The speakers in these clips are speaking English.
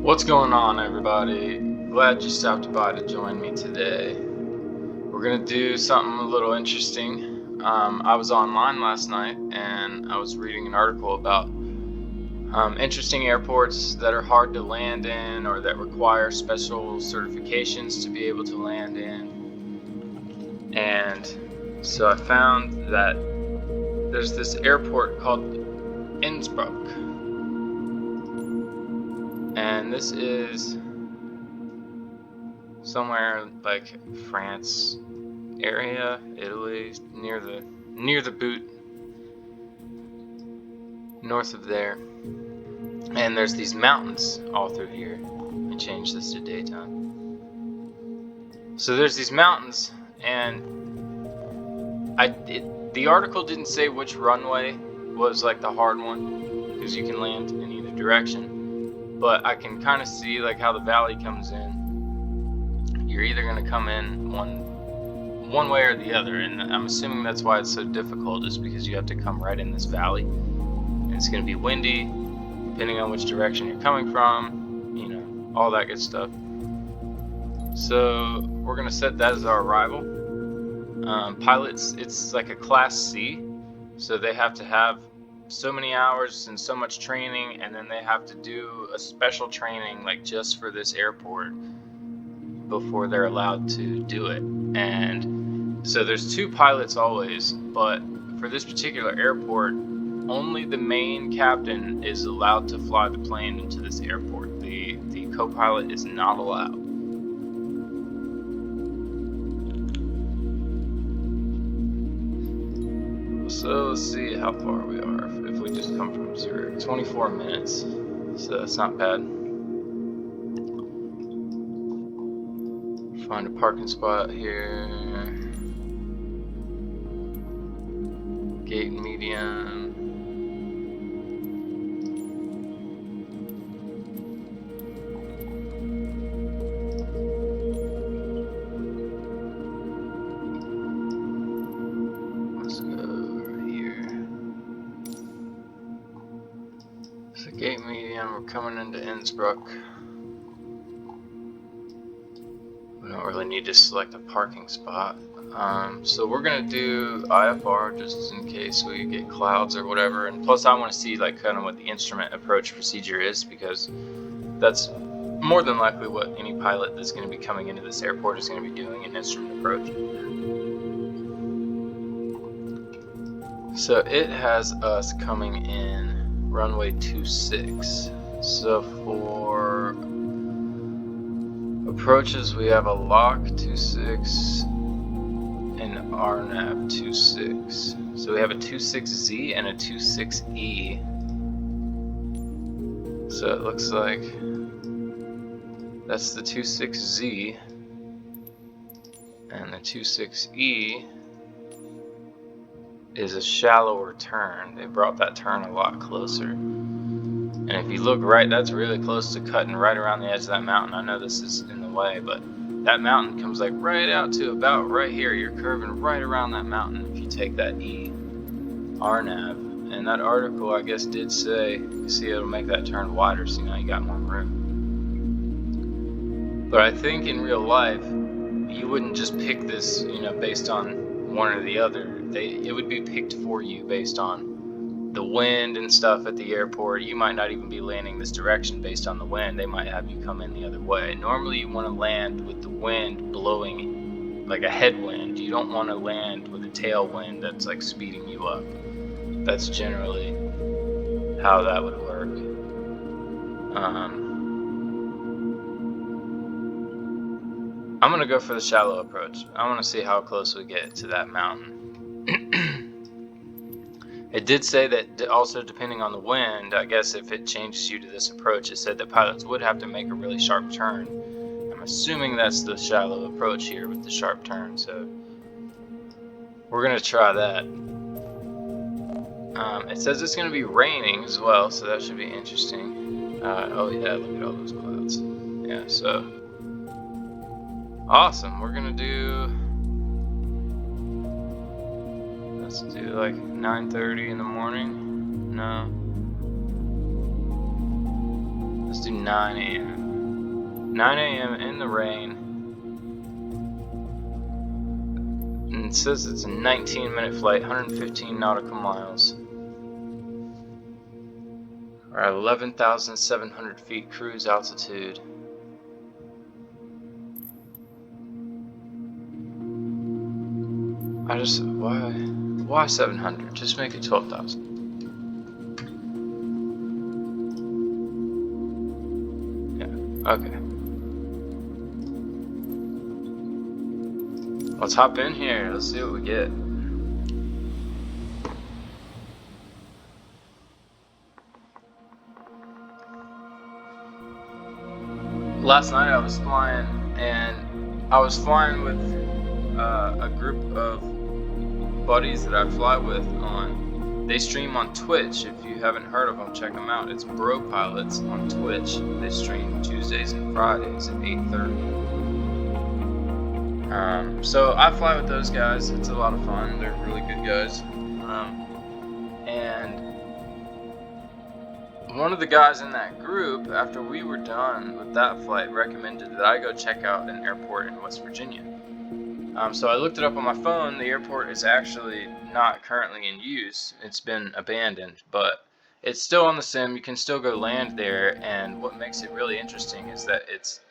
What's going on, everybody? Glad you stopped by to join me today. We're gonna do something a little interesting. I was online last night and I was reading an article about interesting airports that are hard to land in or that require special certifications to be able to land in. And so I found that there's this airport called Innsbruck. And this is somewhere like France area, Italy, near the boot, north of there. And there's these mountains all through here. Let me change this to daytime. So there's these mountains, and the article didn't say which runway was like the hard one, because you can land in either direction. But I can kind of see like how the valley comes in. You're either going to come in one way or the other, and I'm assuming that's why it's so difficult, is because you have to come right in this valley, and it's going to be windy depending on which direction you're coming from, all that good stuff. So we're going to set that as our arrival. Pilots, it's like a class C, so they have to have so many hours and so much training, and then they have to do a special training like just for this airport before they're allowed to do it. And so there's two pilots always, but for this particular airport, only the main captain is allowed to fly the plane into this airport. The co-pilot is not allowed. So let's see how far we are if we just come from Zurich. 24 minutes, so that's not bad. Find a parking spot here. Gate medium. Let's go here. So gate medium, we're coming into Innsbruck. We don't really need to select a parking spot. So we're gonna do IFR just in case we get clouds or whatever. And plus I want to see like kind of what the instrument approach procedure is, because that's more than likely what any pilot that's going to be coming into this airport is going to be doing, an instrument approach. So it has us coming in runway 26. So for approaches, we have a lock 26 and RNAV 26. So we have a 26Z and a 26E. So it looks like that's the 26Z, and the 26E is a shallower turn. They brought that turn a lot closer. And if you look right, that's really close to cutting right around the edge of that mountain. I know this is in the way, but that mountain comes like right out to about right here. You're curving right around that mountain if you take that E RNAV. And that article, I guess, did say, you see, it'll make that turn wider, so now you got more room. But I think in real life, you wouldn't just pick this, based on one or the other. It would be picked for you based on the wind and stuff at the airport. You might not even be landing this direction based on the wind. They might have you come in the other way. Normally you want to land with the wind blowing, like a headwind. You don't want to land with a tailwind that's like speeding you up. That's generally how that would work. I'm going to go for the shallow approach. I want to see how close we get to that mountain. It did say that also depending on the wind, I guess if it changes you to this approach, it said that pilots would have to make a really sharp turn. I'm assuming that's the shallow approach here with the sharp turn, so we're going to try that. It says it's going to be raining as well, so that should be interesting. Oh yeah, look at all those clouds. Yeah, so awesome. We're going to do, let's do like 9:30 in the morning. No. Let's do 9 a.m. 9 a.m. in the rain. And it says it's a 19-minute flight, 115 nautical miles. We're at 11,700 feet cruise altitude. Why 700? Just make it 12,000. Yeah, okay. Let's hop in here. Let's see what we get. Last night I was flying, and I was flying with a group of buddies that I fly with they stream on Twitch. If you haven't heard of them, check them out. It's Bro Pilots on Twitch. They stream Tuesdays and Fridays at 8:30. So I fly with those guys. It's a lot of fun. They're really good guys. And one of the guys in that group, after we were done with that flight, recommended that I go check out an airport in West Virginia. So I looked it up on my phone. The airport is actually not currently in use. It's been abandoned, but it's still on the sim. You can still go land there, and what makes it really interesting is that it's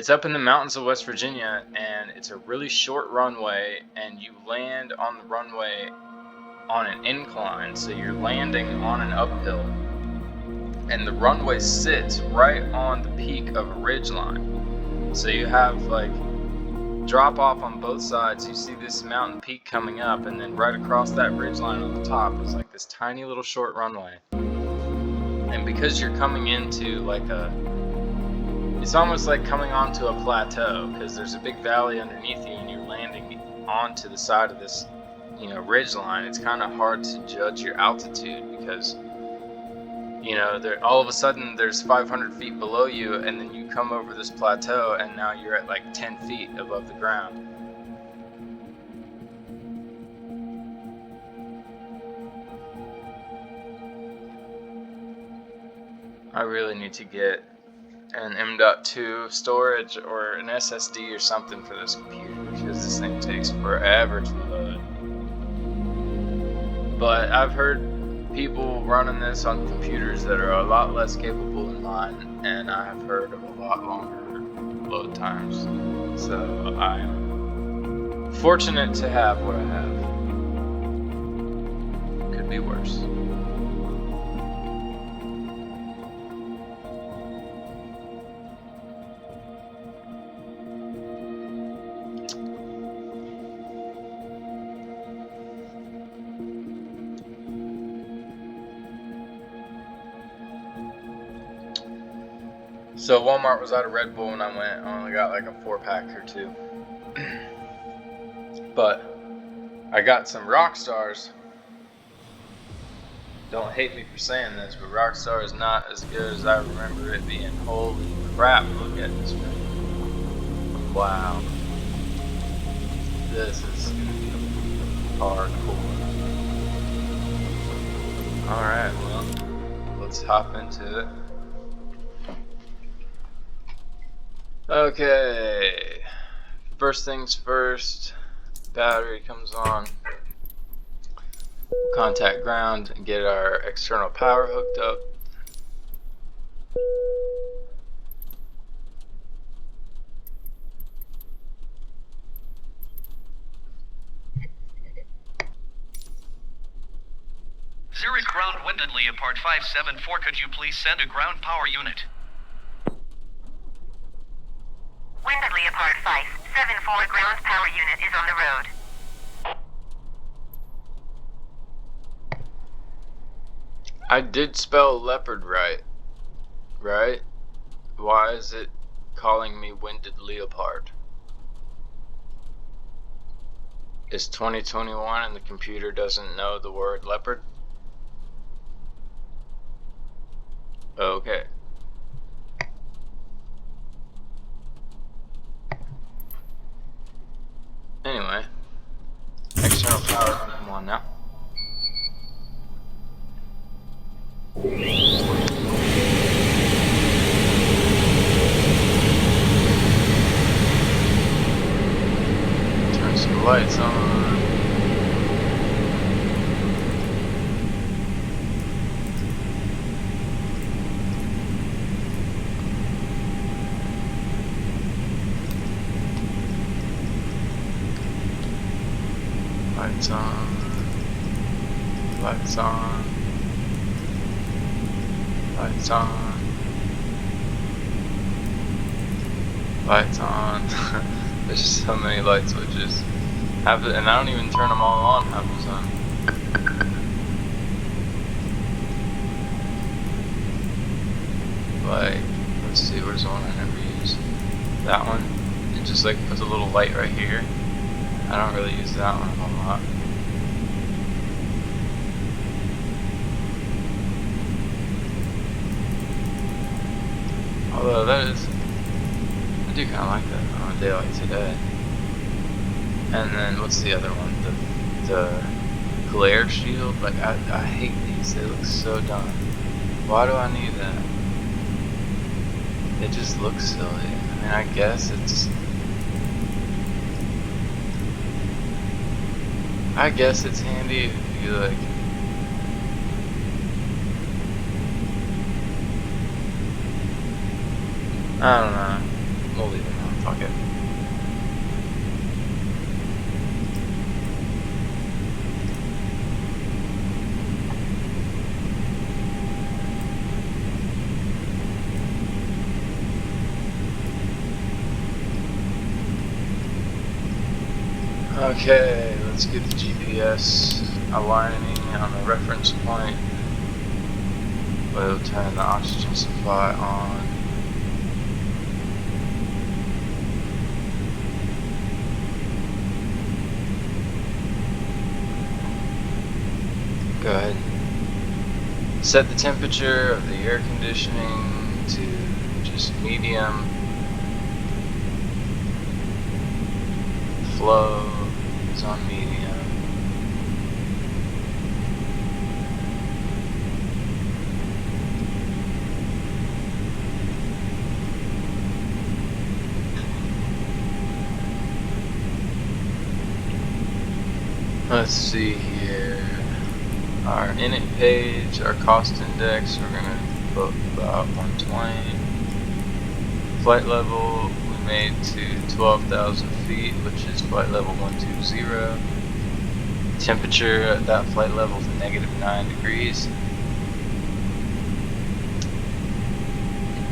up in the mountains of West Virginia, and it's a really short runway, and you land on the runway on an incline, so you're landing on an uphill, and the runway sits right on the peak of a ridge line. So you have like drop off on both sides. You see this mountain peak coming up, and then right across that ridge line on the top is like this tiny little short runway. And because you're coming into it's almost like coming onto a plateau, because there's a big valley underneath you and you're landing onto the side of this, ridge line. It's kind of hard to judge your altitude because, all of a sudden there's 500 feet below you, and then you come over this plateau and now you're at like 10 feet above the ground. I really need to get an M.2 storage or an SSD or something for this computer, because this thing takes forever to load. But I've heard people running this on computers that are a lot less capable than mine, and I have heard of a lot longer load times. So I'm fortunate to have what I have. Could be worse. So Walmart was out of Red Bull when I went. I only got like a 4-pack or 2. But I got some Rockstars. Don't hate me for saying this, but Rockstar is not as good as I remember it being. Holy crap, look at this thing. Wow. This is hardcore. Alright, well, let's hop into it. Okay, first things first, battery comes on. Contact ground and get our external power hooked up. Zurich ground winded Leopard 574, could you please send a ground power unit? Winded Leopard 574 ground power unit is on the road. I did spell leopard right? Why is it calling me Winded Leopard? It's 2021 and the computer doesn't know the word leopard? Okay. Anyway, external power can come on now. lights on. Lights on. Lights on. Lights on. Lights on. There's just so many light switches. And I don't even turn them all on half the time. Like, let's see, where's the one I never use? That one. It just like puts a little light right here. I don't really use that one a whole lot. Although that is, I do kind of like that on a day like today. And then what's the other one? The glare shield. Like I hate these. They look so dumb. Why do I need that? It just looks silly. I mean, I guess it's. I guess it's handy if you like. I don't know. We'll leave it alone. Fuck it. Okay, let's get the GPS aligning on the reference point. We'll turn the oxygen supply on. Go ahead. Set the temperature of the air conditioning to just medium. Flow is on medium. Let's see here. Our init page, our cost index, we're going to put about 120. Flight level we made to 12,000 feet, which is flight level 120. Temperature at that flight level is -9 degrees.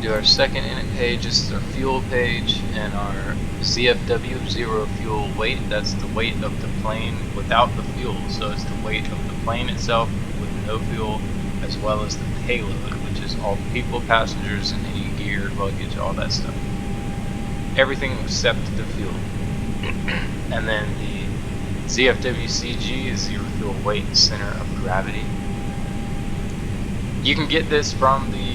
Do our second init page. This is our fuel page, and our ZFW, zero fuel weight, that's the weight of the plane without the fuel. So it's the weight of the plane itself with no fuel, as well as the payload, which is all the people, passengers, and any gear, luggage, all that stuff. Everything except the fuel. And then the ZFWCG is zero fuel weight and center of gravity. You can get this from the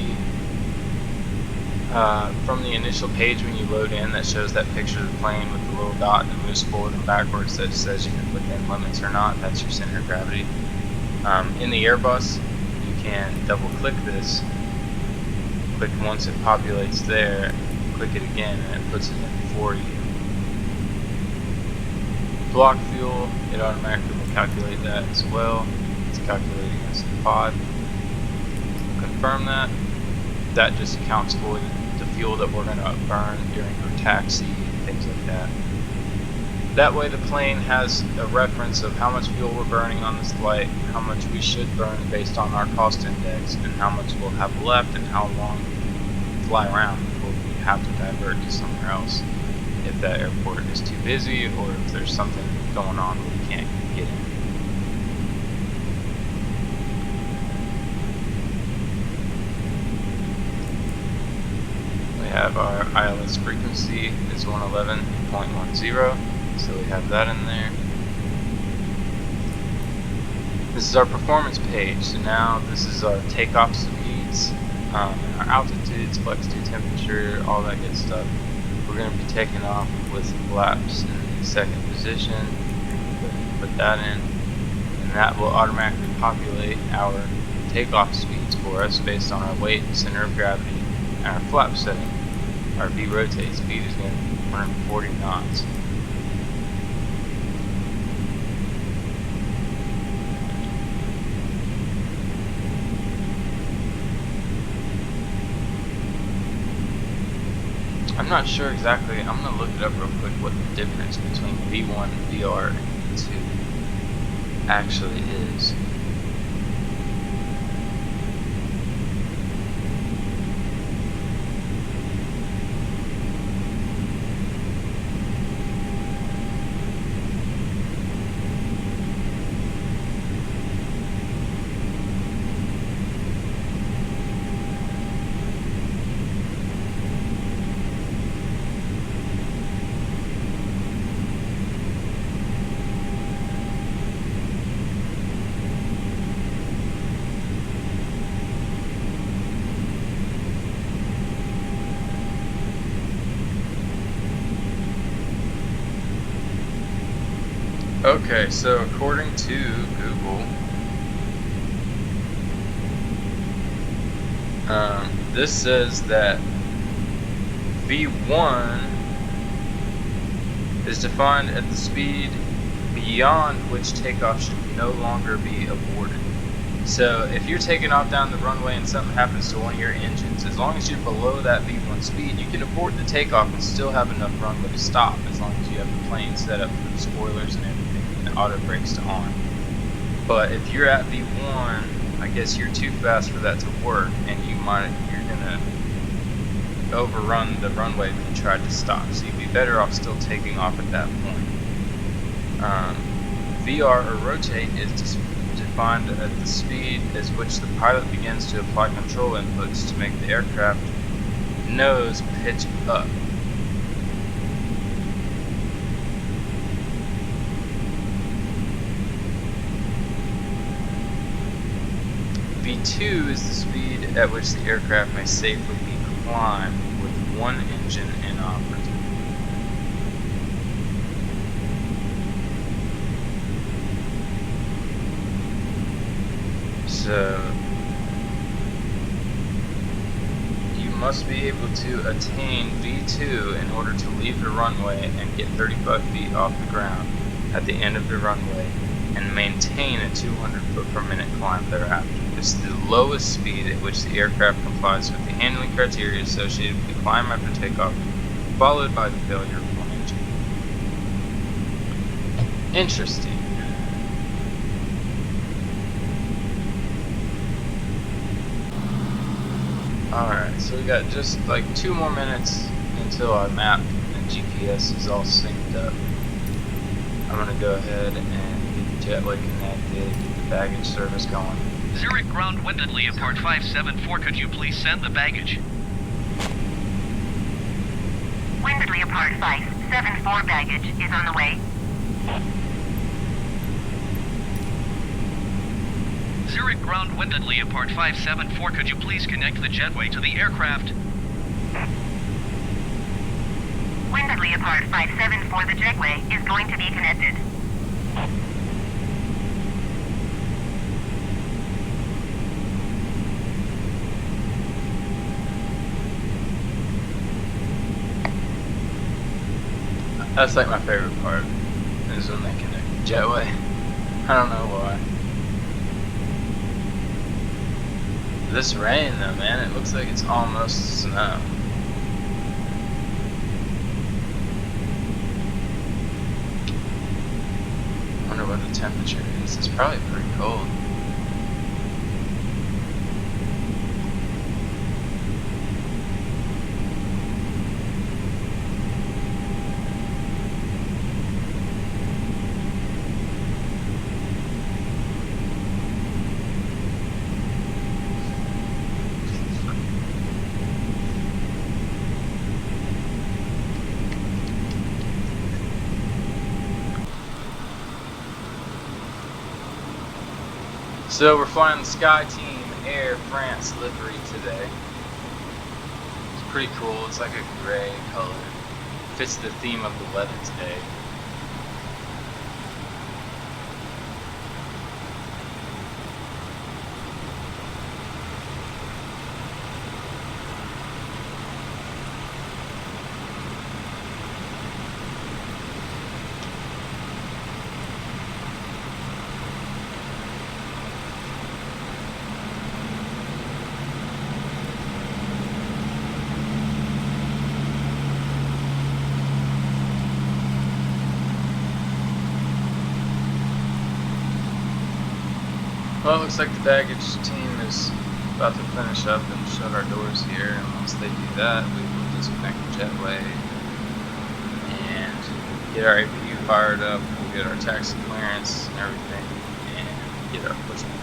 initial page when you load in, that shows that picture of the plane with the little dot that moves forward and backwards that says if you're within limits or not. That's your center of gravity. In the Airbus, you can double click this, click once it populates there, click it again, and it puts it in for you. Block fuel, it automatically will calculate that as well. It's calculating against the pod. Confirm that. That just accounts for the fuel that we're going to burn during our taxi and things like that. That way the plane has a reference of how much fuel we're burning on this flight, how much we should burn based on our cost index, and how much we'll have left and how long we fly around before we have to divert to somewhere else if that airport is too busy or if there's something going on where we can't get in. We have our ILS frequency is 111.10, so we have that in there. This is our performance page. So now this is our takeoff speeds, our altitudes, flex to temperature, all that good stuff. We're going to be taking off with flaps in the second position. Put that in, and that will automatically populate our takeoff speeds for us based on our weight, center of gravity, and our flap setting. Our V rotate speed is going to be 140 knots. I'm not sure exactly. I'm gonna look it up real quick what the difference between V1, VR, and V2 actually is. Okay, so according to Google, this says that V1 is defined at the speed beyond which takeoff should no longer be aborted. So if you're taking off down the runway and something happens to one of your engines, as long as you're below that V1 speed, you can abort the takeoff and still have enough runway to stop, as long as you have the plane set up for the spoilers and everything, and auto brakes to on. But if you're at V1, I guess you're too fast for that to work, and you're gonna overrun the runway if you tried to stop. So you'd be better off still taking off at that point. VR, or rotate, is defined at the speed at which the pilot begins to apply control inputs to make the aircraft nose pitch up. V2 is the speed at which the aircraft may safely be climbed with one engine inoperable. So you must be able to attain V2 in order to leave the runway and get 35 feet off the ground at the end of the runway and maintain a 200 foot per minute climb thereafter. This is the lowest speed at which the aircraft complies with the handling criteria associated with the climb after takeoff, followed by the failure of one engine. Interesting. Alright, so we got just like 2 more minutes until our map and GPS is all synced up. I'm gonna go ahead and get the jetway connected, get the baggage service going. Zurich ground windedly apart 574, could you please send the baggage? Windedly apart 574 baggage is on the way. Zurich ground windedly apart 574, could you please connect the jetway to the aircraft? Windedly apart 574, the jetway is going to be connected. That's like my favorite part, is when they connect the jetway. I don't know why. This rain though, man, it looks like it's almost snow. Wonder what the temperature is. It's probably pretty cold. So we're flying the Sky Team Air France livery today. It's pretty cool. It's like a gray color. Fits the theme of the weather today. Well, it looks like the baggage team is about to finish up and shut our doors here, and once they do that, we will disconnect the jetway and get our APU fired up, we'll get our taxi clearance and everything, and get our pushback.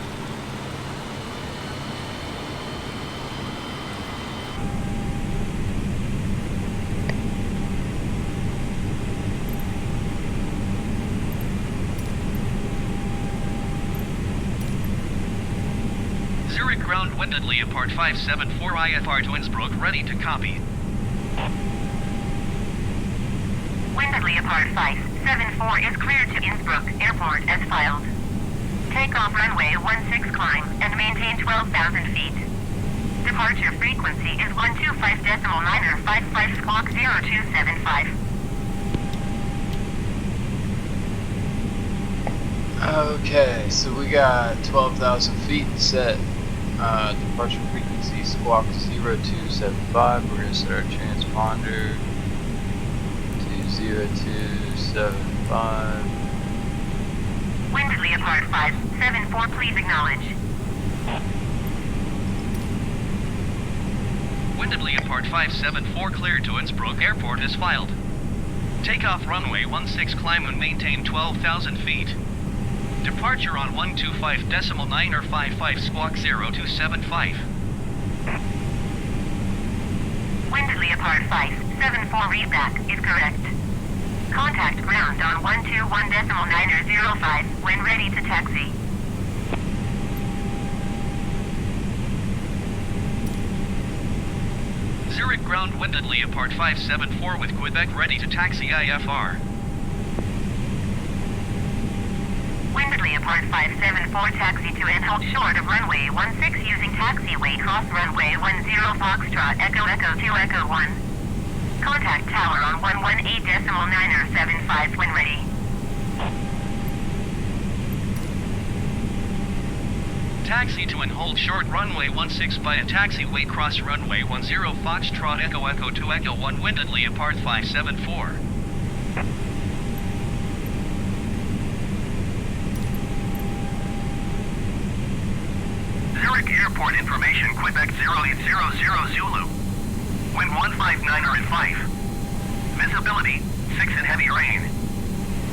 Zurich ground winded Leopard 574 IFR to Innsbruck, ready to copy. Winded Leopard 574 is cleared to Innsbruck Airport as filed. Take off runway 16 climb and maintain 12,000 feet. Departure frequency is 125.955 squawk 0275. Okay, so we got 12,000 feet set. Departure frequency squawk 0275. We're gonna set our transponder to 0275. Winded Leopard 574, please acknowledge. Winded Leopard 574 cleared to Innsbruck Airport as filed. Take off runway 16 climb and maintain 12,000 feet. Departure on 125.955 squawk 0275. Winded Leopard 574 readback is correct. Contact ground on 121.905 when ready to taxi. Zurich ground winded Leopard 574 with Quebec ready to taxi IFR. Winded Leopard 574 taxi to and hold short of runway 16 using taxiway cross runway 10 Foxtrot Echo Echo 2 Echo 1. Contact tower on 118.975 when ready. Taxi to and hold short runway 16 by a taxiway cross runway 10 Foxtrot Echo Echo 2 Echo 1 winded Leopard 574. Zurich Airport information, Quebec 0800 Zulu. Wind 159er at 5. Visibility, 6 and heavy rain.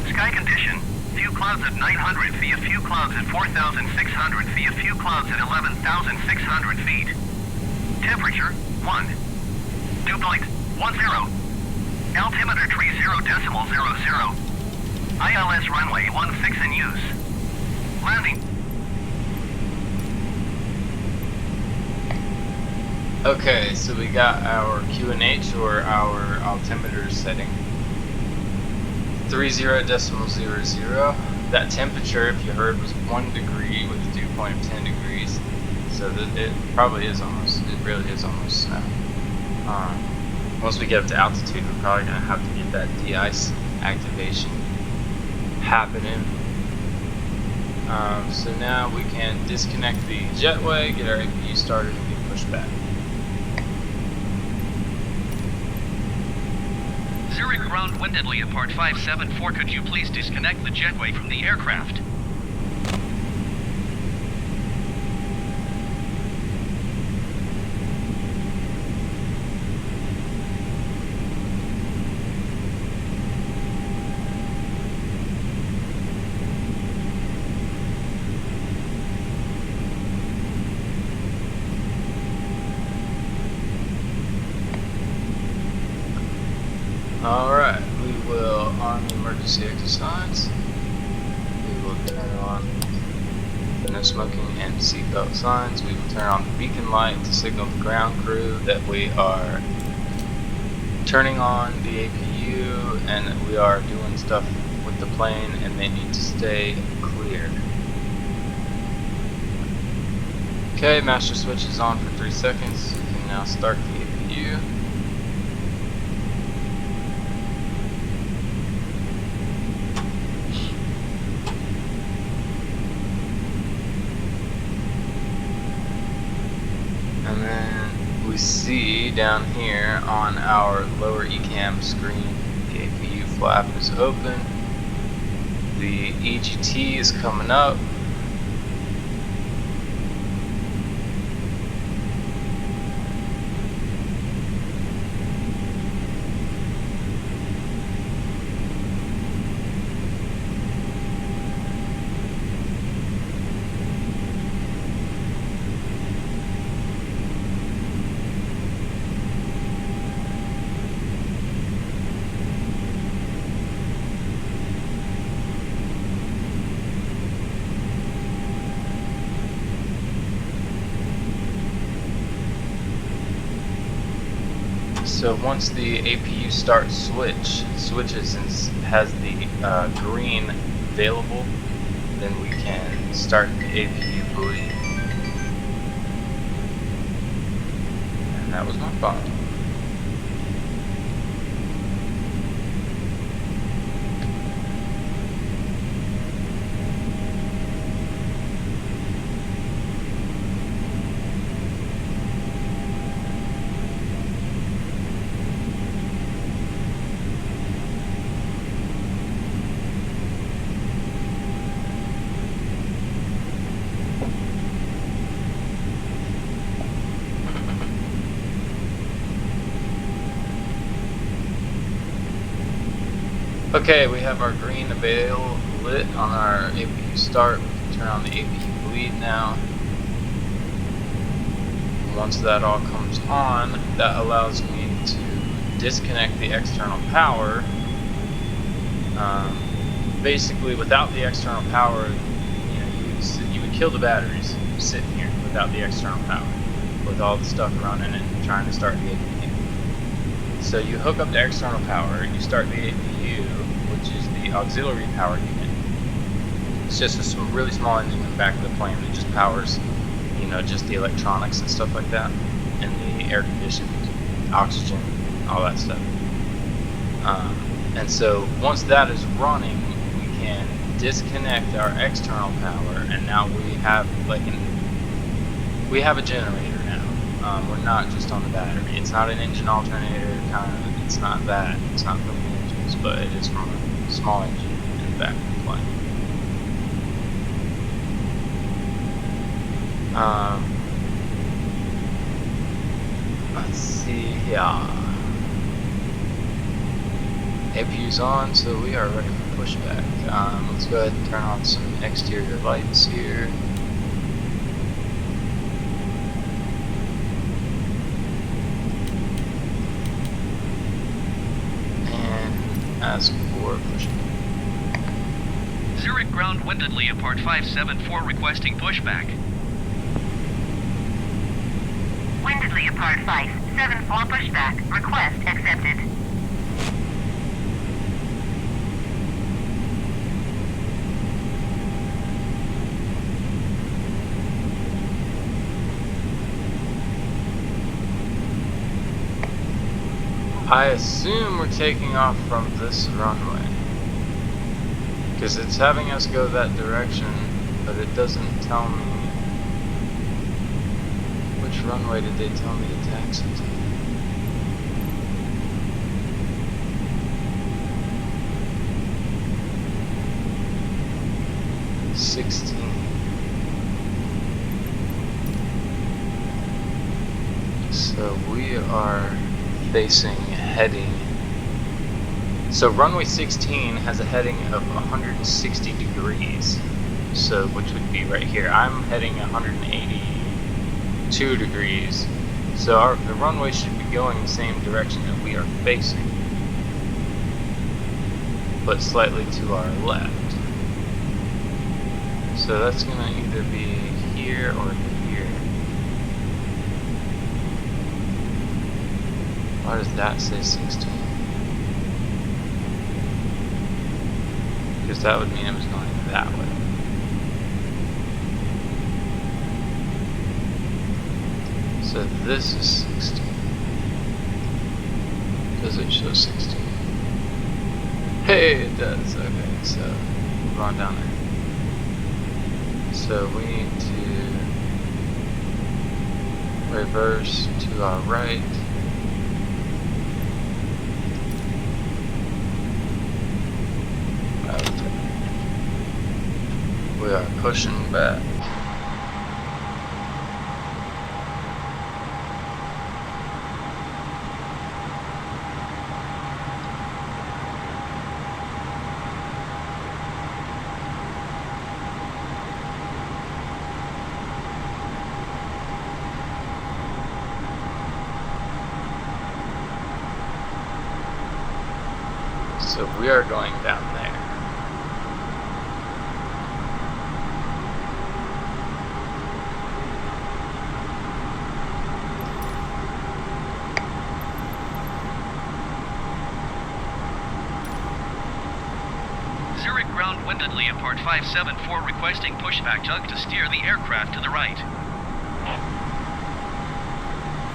Sky condition, few clouds at 900 feet, a few clouds at 4,600 feet, a few clouds at 11,600 feet. Temperature, 1. Dew point, 10. Altimeter tree 0.00. ILS runway 16 in use. Landing. Okay, so we got our QNH, or our altimeter setting, 30.00. That temperature, if you heard, was 1 degree with a dew point of 10 degrees. So that it probably is almost, it really is almost snow. Once we get up to altitude, we're probably going to have to get that de-ice activation happening. So now we can disconnect the jetway, get our APU started, and get pushed back. Zurich ground winded Leopard 574, could you please disconnect the jetway from the aircraft? Alright, we will arm the emergency exit signs. We will turn on the no smoking and seatbelt signs. We will turn on the beacon light to signal the ground crew that we are turning on the APU and that we are doing stuff with the plane and they need to stay clear. Okay, master switch is on for 3 seconds. We can now start the APU. And then we see down here on our lower ECAM screen, the APU flap is open. The EGT is coming up. So once the APU start switches and has the green available, then we can start the APU bleed. And that was my fault. Okay, we have our green avail lit on our APU start. We can turn on the APU bleed now. Once that all comes on, that allows me to disconnect the external power. Basically, without the external power, you would kill the batteries sitting here without the external power, with all the stuff running and trying to start the APU. So you hook up the external power, you start the APU, which is the auxiliary power unit. It's just a really small engine in the back of the plane that just powers, just the electronics and stuff like that, and the air conditioning, oxygen, all that stuff. And so once that is running, we can disconnect our external power, and now we have a generator now. We're not just on the battery. It's not an engine alternator it's not that. It's not from the engines, but it is from a small engine in the back of the plane. Let's see here. APU's on, so we are ready for pushback. Let's go ahead and turn on some exterior lights here. And ask for pushback. Zurich ground winded Leopard 574 requesting pushback. Winded Leopard 574 pushback. Request accepted. I assume we're taking off from this runway, because it's having us go that direction, but it doesn't tell me which runway did they tell me to taxi to. So we are heading. So runway 16 has a heading of 160 degrees. So which would be right here. I'm heading 182 degrees. So the runway should be going the same direction that we are facing, but slightly to our left. So that's gonna either be here or here. Why does that say 16? Because that would mean it was going that way. So this is 16. Does it show 16? Hey, it does. Okay, so move on down there. So we need to reverse to our right. We are pushing back. So we are going down there. ground winded Leopard 574 requesting pushback tug to steer the aircraft to the right.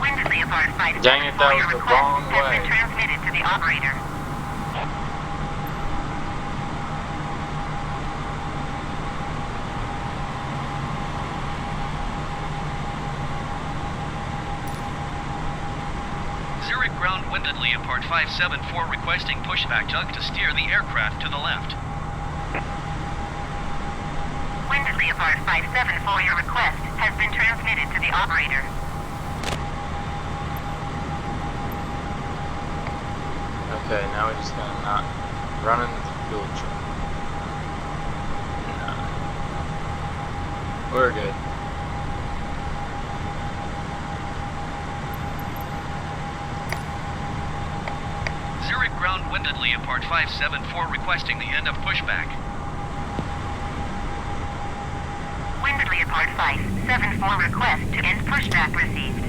Winded Leopard 574, Dang it, that was your the request wrong has way. been transmitted to the operator. Zurich ground winded Leopard 574 requesting pushback tug to steer the aircraft to the left. Winded Leopard 574, your request has been transmitted to the operator. Okay, now we're just gonna not run into the fuel truck. No. We're good. Zurich ground winded Leopard 574 requesting the end of pushback. Winded Leopard 574, request to end pushback received.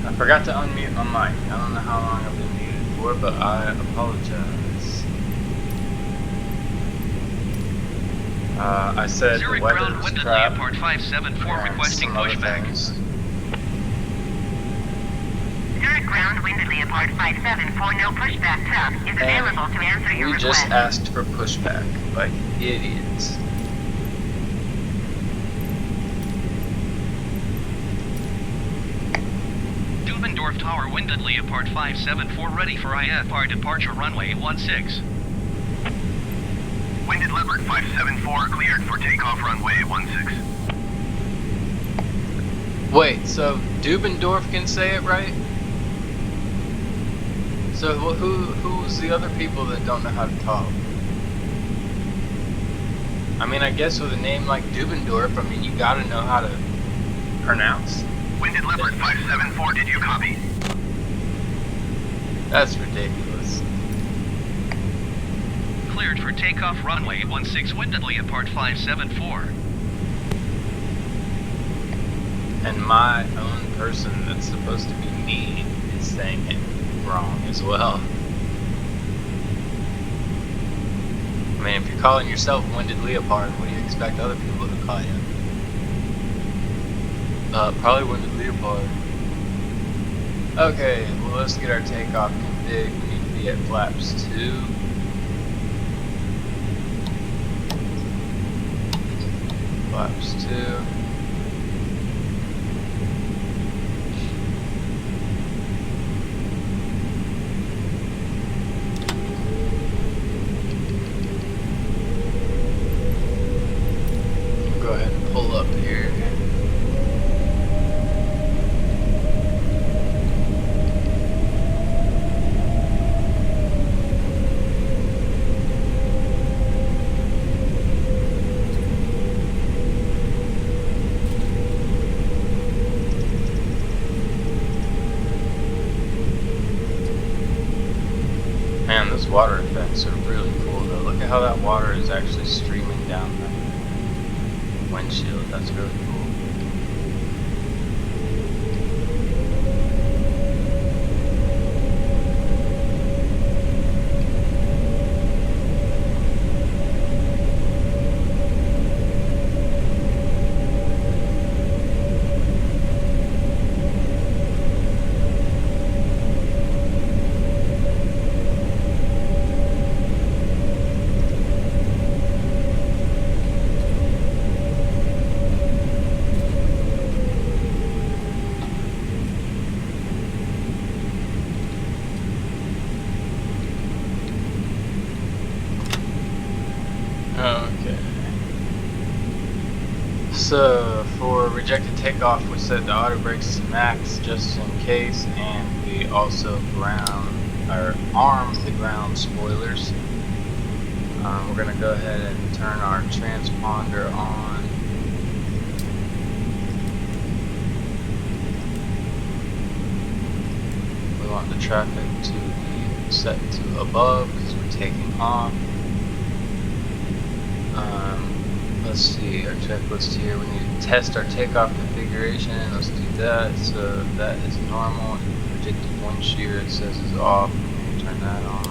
I forgot to unmute my mic. I don't know how long I've been muted for, but I apologize. I said Zurich the weather ground is wind at crap. Leopard 574 and requesting some other pushback. things. Zurich ground wind at Leopard 574, no pushback tug is available to answer your We request. just asked for pushback, like idiots. Dubendorf Tower wind at Leopard 574 ready for IFR departure runway 16. Winded Leopard 574 cleared for takeoff runway 16. Wait, so Dubendorf can say it right? So who's the other people that don't know how to talk? I mean, I guess with a name like Dubendorf, I mean, you gotta know how to pronounce. Winded Leopard 574, did you copy? That's ridiculous. Cleared for takeoff runway 16 wind at Leopard 574. And my own person that's supposed to be me is saying it wrong as well. I mean, if you're calling yourself Winded Leopard, what do you expect other people to call you? Probably Winded Leopard. Okay, well, let's get our takeoff config. We need to be at flaps 2. Flaps 2. Go ahead and pull up here. Man, those water effects are really cool though. Look at how that water is actually streaming down the windshield. That's really cool. Okay. So for rejected takeoff, we set the auto brakes to max just in case, and we also arm the ground spoilers. We're gonna go ahead and turn our transponder on. We want the traffic to be set to above because we're taking off. Let's see our checklist here. We need to test our takeoff configuration. Let's do that. So that is normal. Predicted wind shear, it says, is off. We need to turn that on.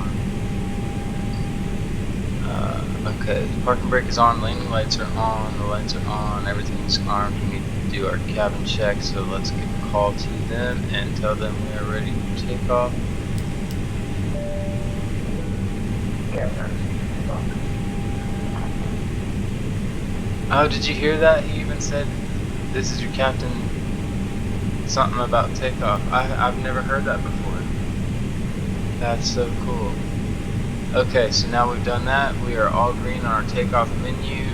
Okay, the parking brake is on. Landing lights are on. The lights are on. Everything's armed. We need to do our cabin check. So let's give a call to them and tell them we are ready for takeoff. Oh, did you hear that? He even said, "This is your captain," something about takeoff. I've never heard that before. That's so cool. Okay, so now we've done that. We are all green on our takeoff menu.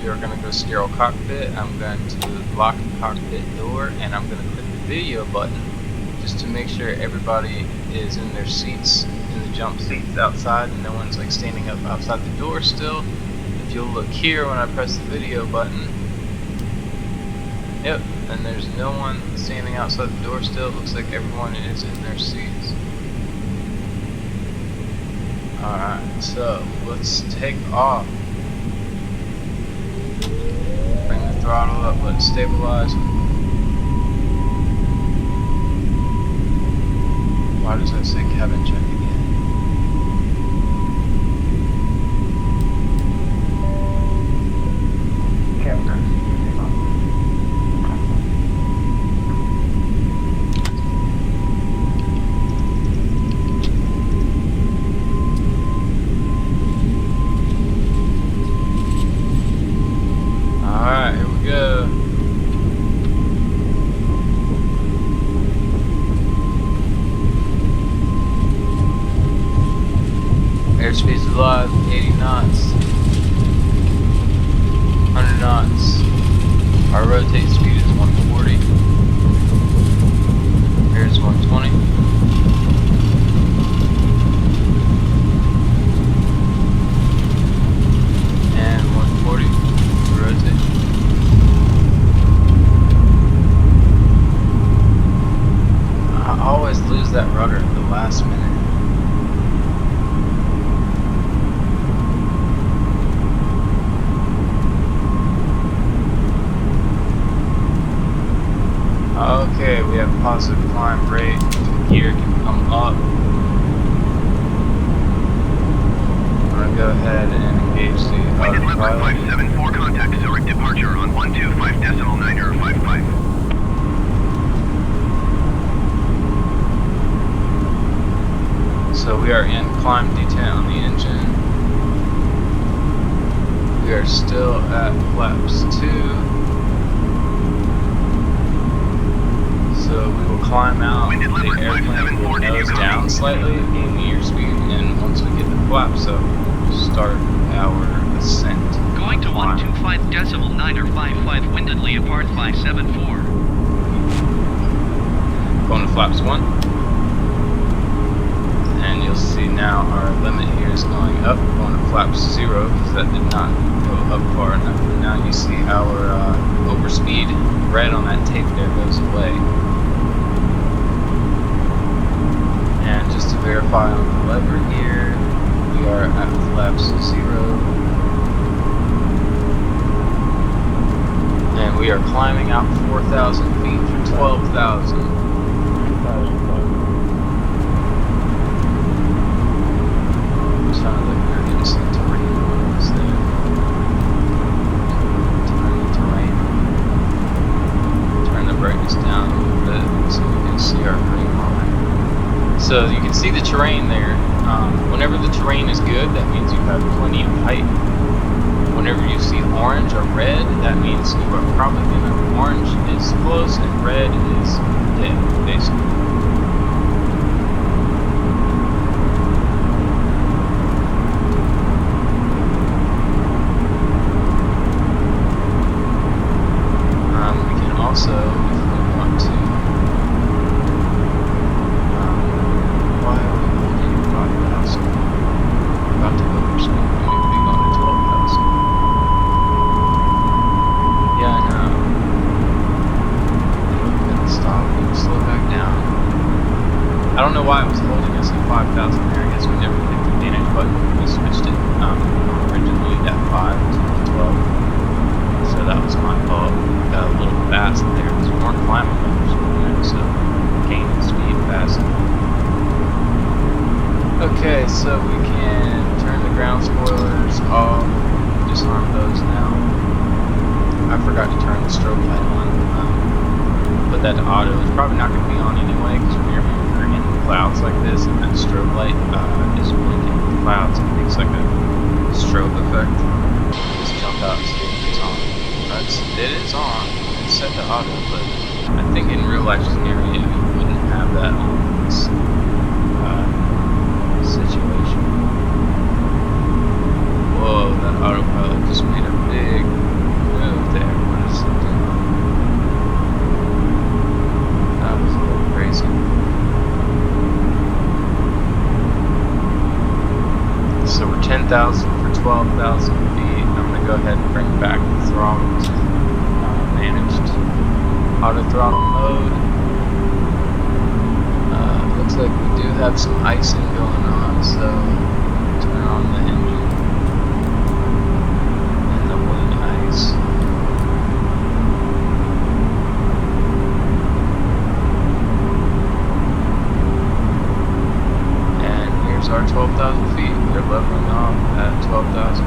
We are going to go sterile cockpit. I'm going to lock the cockpit door, and I'm going to click the video button just to make sure everybody is in their seats, in the jump seats outside, and no one's like standing up outside the door still. If you'll look here when I press the video button, yep, and there's no one standing outside the door still. It looks like everyone is in their seats. Alright, so let's take off. Bring the throttle up, let it stabilize. does that say cabin check again? Alright, here we go. Airspeed's alive, 80 knots, 100 knots. Our rotate speed is 140. Here's 120. And 140. Rotate. I always lose that rudder at the last minute. Okay, we have positive climb rate. Gear can come up. I'm gonna go ahead and engage the Wind at leopard autopilot. 574, contact Zurich departure on 125.955. So we are in climb detent on the engine. We are still at flaps 2. So we will climb out. Wind at The leopard airplane 574, will did you nose copy? down slightly, gain the airspeed, and once we get the flaps up, we'll start our ascent. Going to 125.955, wind at Leopard 574. Going to flaps 1. And you'll see now our limit here is going up. Going to flaps 0 because that did not go up far enough. And now you see our overspeed red on that tape there goes away. And just to verify on the lever here, we are at flaps 0. And we are climbing out 4,000 feet for 12,000. Sounds like we're getting some terrain noise there. Terrain. Turn the brightness down a little bit so we can see our green line. So you can see the terrain there. Whenever the terrain is good, that means you have plenty of height. Whenever you see orange or red, that means you are probably gonna, orange is close and red is dead, basically. We can also, if we want to, why are we holding 5,000? We're about to overspeed. We need to be going to 12,000. Yeah, I know. We're gonna stop and slow back down. I don't know why it was holding us at 5,000 there. I guess we never hit the manage button. We switched it originally at 5 to 12. So that was my fault. Got a little fast there because we weren't climbing levers, so gaining speed fast. Okay, so we can turn the ground spoilers off, disarm those now. I forgot to turn the strobe light on. Put that to auto. It's probably not going to be on anyway because whenever you're in clouds like this and that strobe light is blinking with the clouds, it makes like a strobe effect. Just jump out and see if it's on. It is on. It's set to auto, but I think in real life scenario you wouldn't have that on this situation. Whoa, that autopilot just made a big move there. What is it doing? That was a little crazy. So we're 10,000 for 12,000 feet. I'm going to go ahead and bring back the throttle to managed auto throttle mode. Looks like we do have some icing going on, so turn on the engine and the wind ice. flaps are 12,000 feet. They're leveling off at 12,000.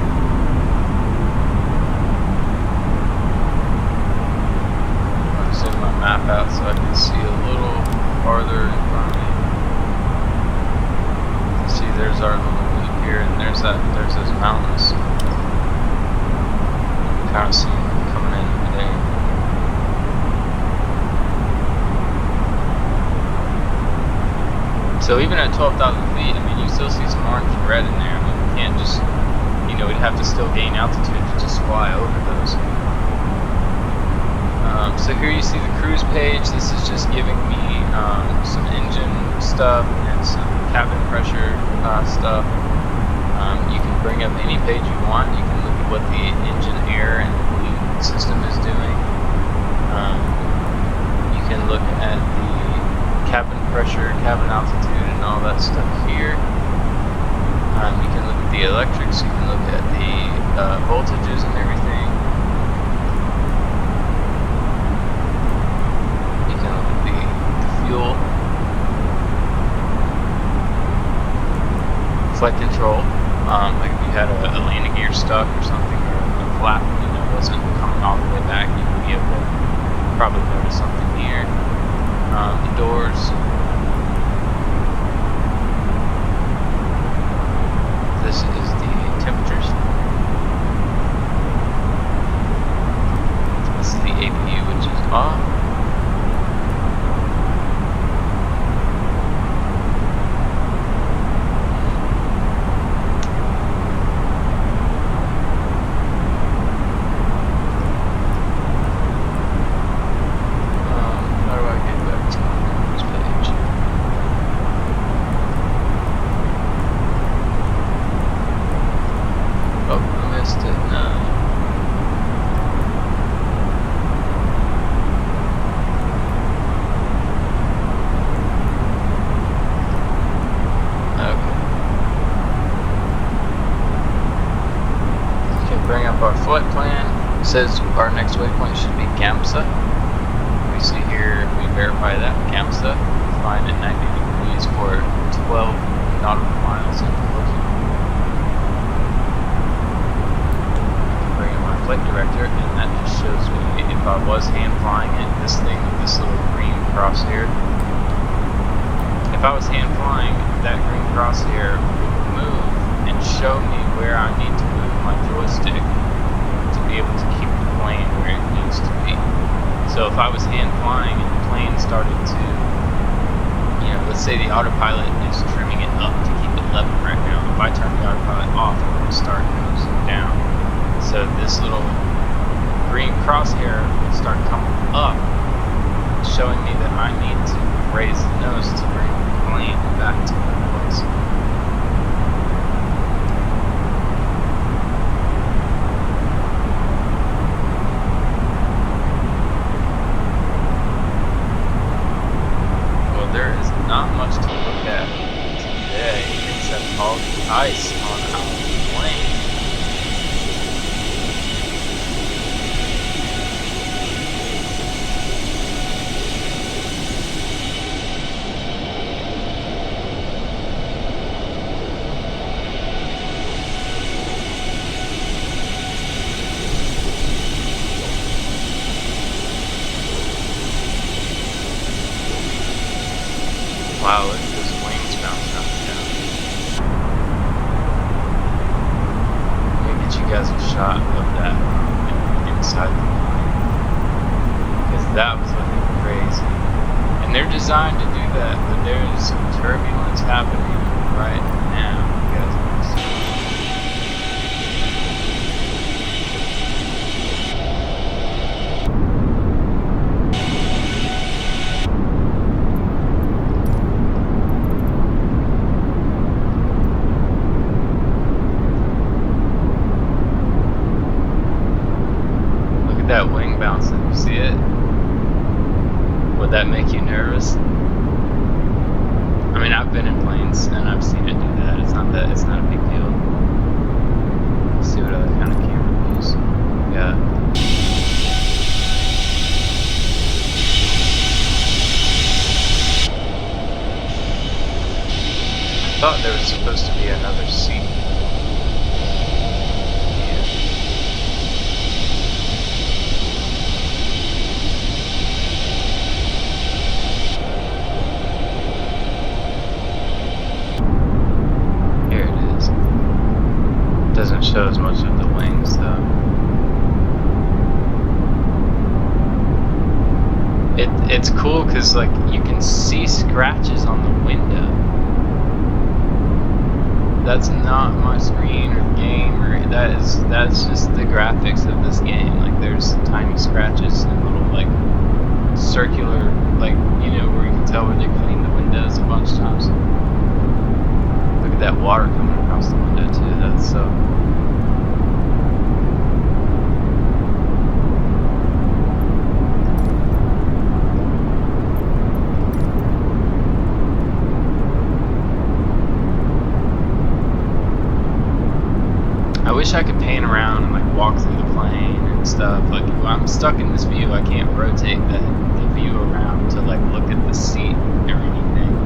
I'm zoom my map out so I can see a little farther in front of me. See, there's our little loop here, and there's those mountains. Kind of see them coming in today. So even at 12,000 feet, I mean, you still see some orange and red in there. I mean, we can't just, we'd have to still gain altitude to just fly over those. So here you see the cruise page. This is just giving me some engine stuff and some cabin pressure stuff. You can bring up any page you want. You can look at what the engine air and cooling system is doing. You can look at the cabin pressure, cabin altitude, and all that stuff here. You can look at the electrics. You can look at the voltages and everything. You can look at the fuel, flight control. Like if you had a landing gear stuck or something, or a flap, wasn't coming all the way back, you would be able to probably notice something here. The doors. This is the temperatures. This is the APU, which is off. Says our next waypoint should be Gamsa. We see here, we verify that Gamsa, flying at 90 degrees for 12 nautical miles into Loki. Bring in my flight director, and that just shows me if I was hand flying it, this thing with this little green crosshair. If I was hand flying, that green crosshair would move and show me where I need to move my joystick to be able to keep the plane where it needs to be. So if I was hand flying and the plane started to, let's say the autopilot is trimming it up to keep it level right now. If I turn the autopilot off, it would start nosing down. So this little green crosshair would start coming up, showing me that I need to raise the nose to bring the plane back to where it was. Not much to look at today except all the ice on our plane. Wow, look at those wings bouncing up and down. Let me get you guys a shot of that inside the plane. Because that was looking crazy. And they're designed to do that, but there is some turbulence happening right now. You guys can see. That wing bounce, did you see it? Would that make you nervous? I mean, I've been in planes and I've seen it do that. It's not a big deal. Let's see what other kind of camera views we got. thought there was supposed to be another seat. Here it is. Doesn't show as much of the wings though. It's cool because like you can see scratches on the window. That's not my screen or game, or that's just the graphics of this game. Like there's tiny scratches and little like circular, like, you know, where you can tell where they cleaned the windows a bunch of times. Look at that water coming across the window too. That's so. I wish I could pan around and like walk through the plane and stuff. Like when I'm stuck in this view, I can't rotate the view around to like look at the seat or anything.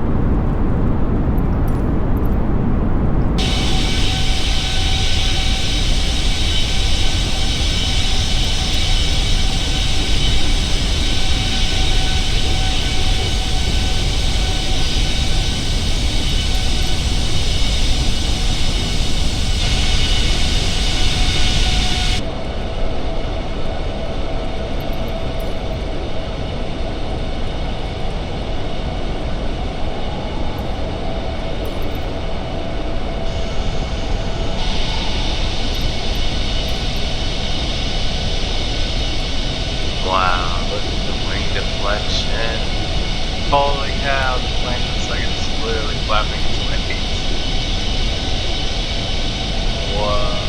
Wow, look at the wing deflection. Holy cow, the plane looks like it's literally flapping its wings. What?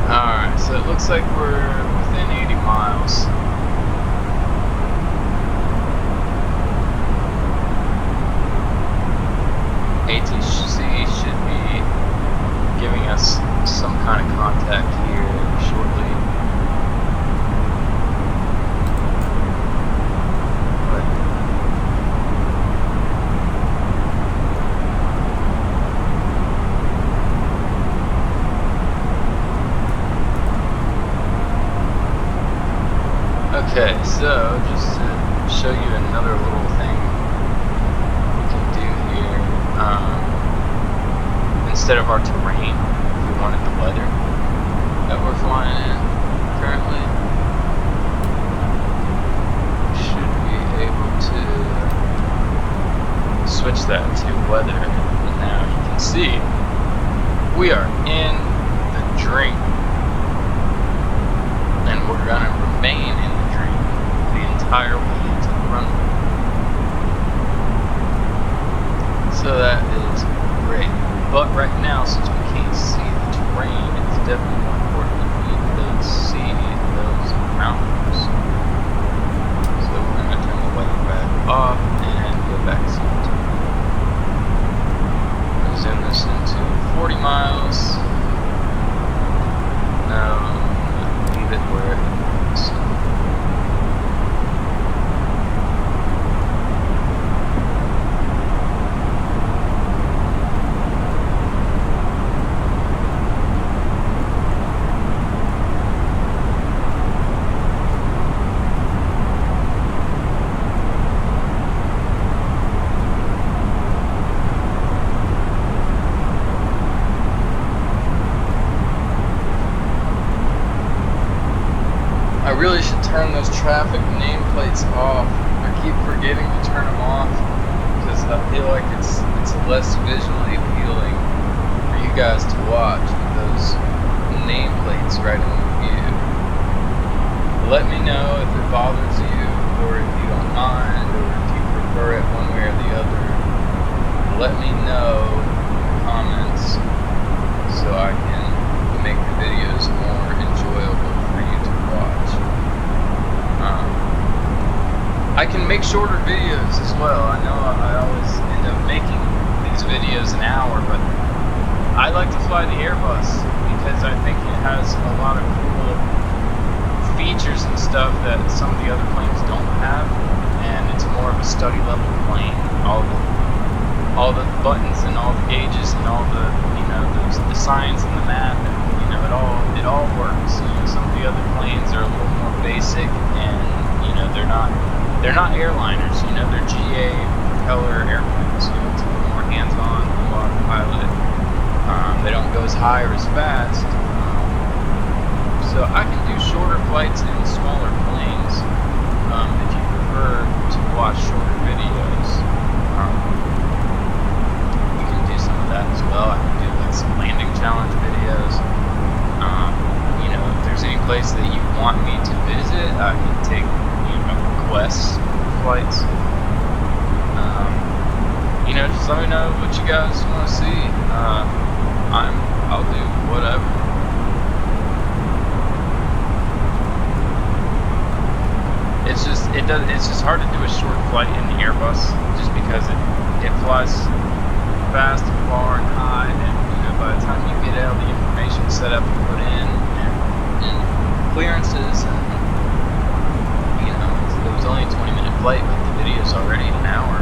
Alright, so it looks like we're within 80 miles. ATC should be giving us some kind of contact here shortly. Okay, so just to show you another little thing we can do here, instead of our terrain, if we wanted the weather that we're flying in currently, we should be able to switch that to weather. And now you can see we are in the dream, and we're gonna remain in the entire way to the runway. So that is great. But right now, since we can't see the terrain, it's definitely more important that we see those mountains. So we're going to turn the weather back off and go back to the terrain. I'm going to zoom this into 40 miles. Now I'm going to leave it where it is. I really should turn those traffic nameplates off. I keep forgetting to turn them off because I feel like it's less visually appealing for you guys to watch with those nameplates right in the view. Let me know if it bothers you, or if you don't mind, or if you prefer it one way or the other. Let me know in the comments I can make shorter videos as well. I know I always end up making these videos an hour, but I like to fly the Airbus because I think it has a lot of cool features and stuff that some of the other planes don't have, and it's more of a study level plane. All the buttons and all the gauges and all the the signs and the map, and it all works. Some of the other planes are a little more basic, and they're not airliners. They're GA propeller airplanes. It's a little more hands-on, a lot of pilot. They don't go as high or as fast. So I can do shorter flights in smaller planes. If you prefer to watch shorter videos, you can do some of that as well. I can do like some landing challenge videos. If there's any place that you want me to visit, I can take requests flights. Just let me know what you guys want to see. I'll do whatever. It's just hard to do a short flight in the Airbus just because it flies fast and far and high, and by the time you get all the information set up and put in and clearances, and it was only a 20-minute flight, but the video's already an hour.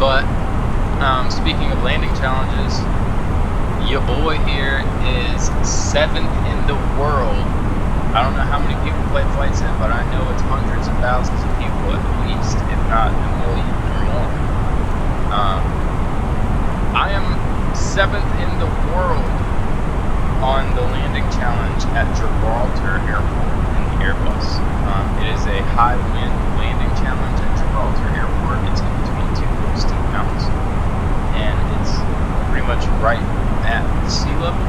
But speaking of landing challenges, your boy here is 7th in the world. I don't know how many people play flight sim, but I know it's hundreds of thousands of people at least, if not a million or more. I am 7th in the world on the landing challenge at Gibraltar Airport in the Airbus. It is a high wind landing challenge at Gibraltar Airport. It's in between two real steep mountains, and it's pretty much right at the sea level.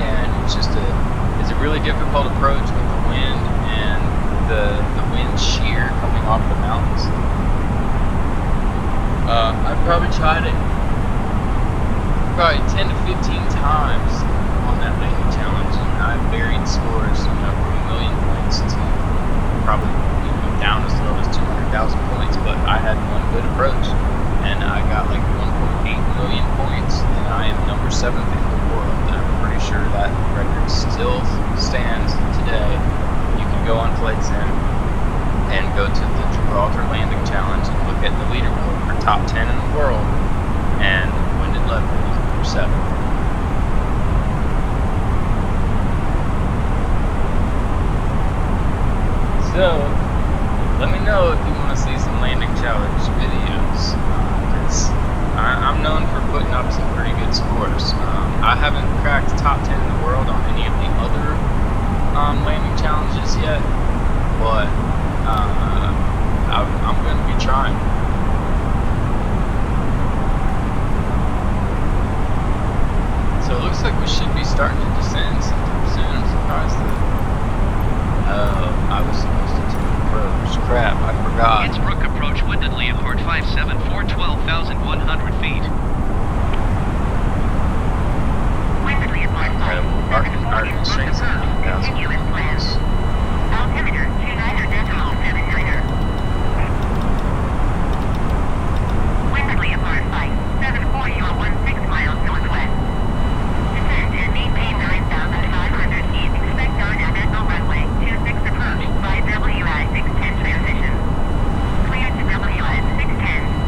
And it's a really difficult approach with the wind and the wind shear coming off the mountains. I've probably tried it 10 to 15 times on that landing challenge, and I've varied scores, from 1 million points to probably down as low as 200,000 points. But I had one good approach, and I got like 1.8 million points, and I am number 7th in the world. And I'm pretty sure that record still stands today. You can go on Flight Sim and go to the Gibraltar Landing Challenge and look at the leaderboard for top 10 in the world, and winded level is number 7. So, let me know if you want to see some landing challenge videos, because I'm known for putting up some pretty good scores. I haven't cracked top 10 in the world on any of the other landing challenges yet, but I'm going to be trying. So it looks like we should be starting to descend sometime soon. I'm surprised that I was supposed to approach. Crap, I forgot. Innsbruck approach windedly at port 574, 12,100 feet. Windedly at port 574, continue as planned. Altimeter 29.79er. Windedly at port 574, you are 16 miles northwest. Descend and maintain 9,500 feet. Expect our navigational runway 26 approach by WI 610 transition. Clear to WI 610.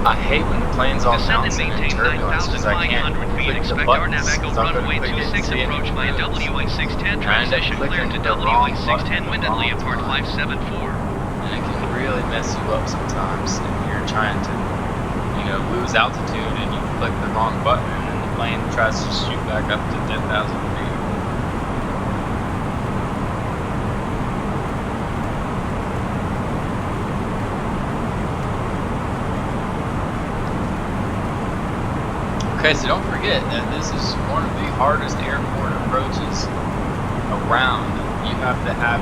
I hate when the plane's all Descend and bouncing and maintain turbulence because I can't 9,500 feet. click the Expect our buttons. navigational So I'm runway gonna click it 26 to see approach by any moves. WI 610 I end up transition. Clear clicking to the wrong WI 610 button windedly at at the port wrong time. 574. And it can really mess you up sometimes if you're trying to, lose altitude and you click the wrong button and the plane tries to shoot back up to 10,000 feet. Okay, so don't forget that this is one of the hardest airport approaches around. You have to have,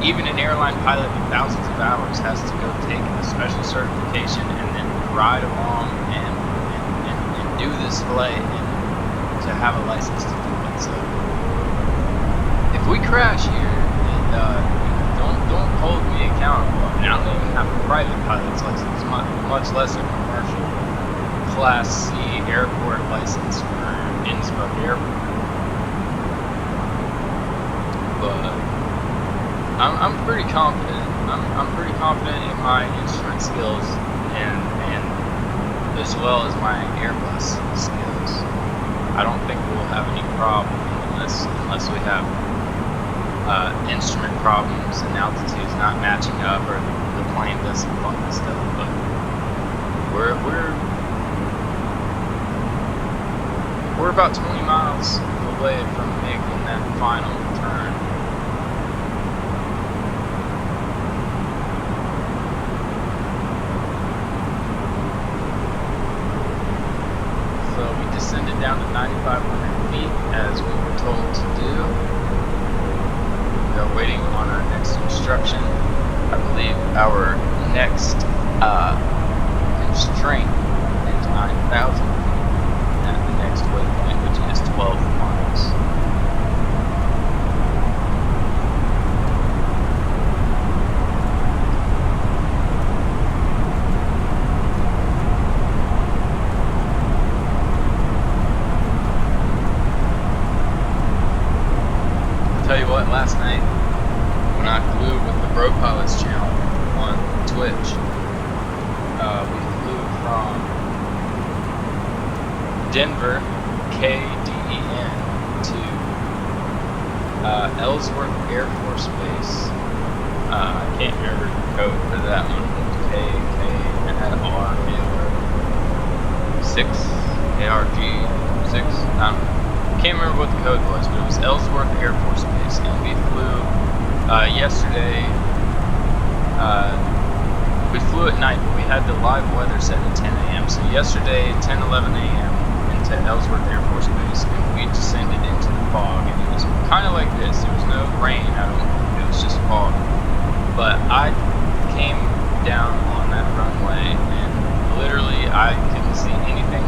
even an airline pilot with thousands of hours has to go take a special certification and then ride along and do this flight and to have a license to do it. So if we crash here, don't hold me accountable. I mean, I don't even have a private pilot's license, much less a commercial Class C airport license for Innsbruck Airport. But I'm pretty confident. I'm pretty confident in my instrument skills and as well as my Airbus skills. I don't think we'll have any problem unless we have instrument problems and altitudes not matching up or the plane does some funky stuff. But we're about 20 miles away from making that final turn. So we descended down to 9,500 feet as we were told to do. We are waiting on our next instruction. I believe our next constraint is 9,000 at the next waypoint, which is 12 miles. I'll tell you what, last night when I flew with the Bro Pilots channel on Twitch, we flew from Denver, KDEN, to Ellsworth Air Force Base. I can't remember the code for that one. K, and had R, 6, ARG, 6, I don't know. Can't remember what the code was, but it was Ellsworth Air Force Base, and we flew yesterday. We flew at night, but we had the live weather set at 10 a.m. So yesterday, 10, 11 a.m. into Ellsworth Air Force Base, and we descended into the fog, and it was kind of like this. There was no rain, it was just fog. But I came down on that runway, and literally I couldn't see anything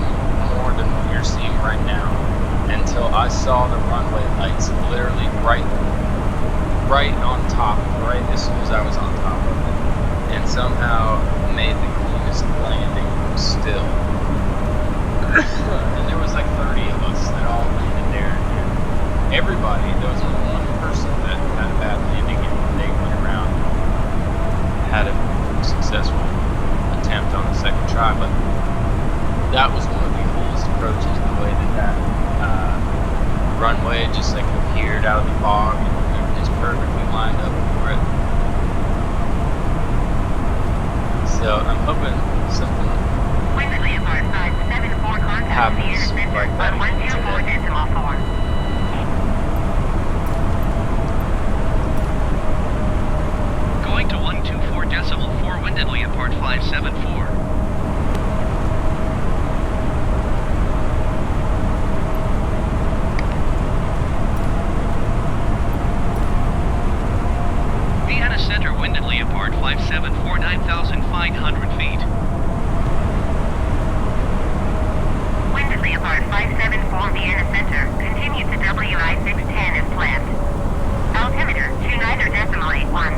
more than what you're seeing right now until I saw the runway lights literally right on top, right as soon as I was on top of it, and somehow made the cleanest landing still. And there was like 30 of us that all landed there, and everybody, there was only one person that had a bad landing, and they went around and had a successful attempt on the second try. But that was one of the coolest approaches, the way that runway just like appeared out of the fog and is perfectly lined up for it. So I'm hoping something happens like that today. Going to 124.4 windedly at part 574. Vienna Center windedly apart 574, 9,500 feet. Windedly apart 574 Vienna Center. Continue to WI 610 as planned. Altimeter 29.81.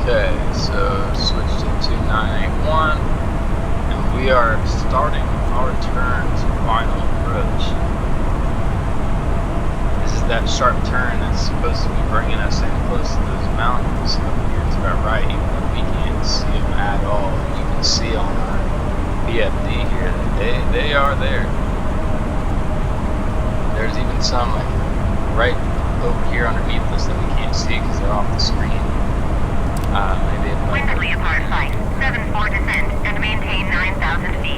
Okay, so switch to 2981, and we are starting our turn to final approach. This is that sharp turn that's supposed to be bringing us in close to those mountains up here to our right, even though we can't see them at all. And you can see on our BFD here that they are there. There's even some like right over here underneath us that we can't see because they're off the screen. Maybe if Windedly apart 574 descend and maintain 9,000 feet.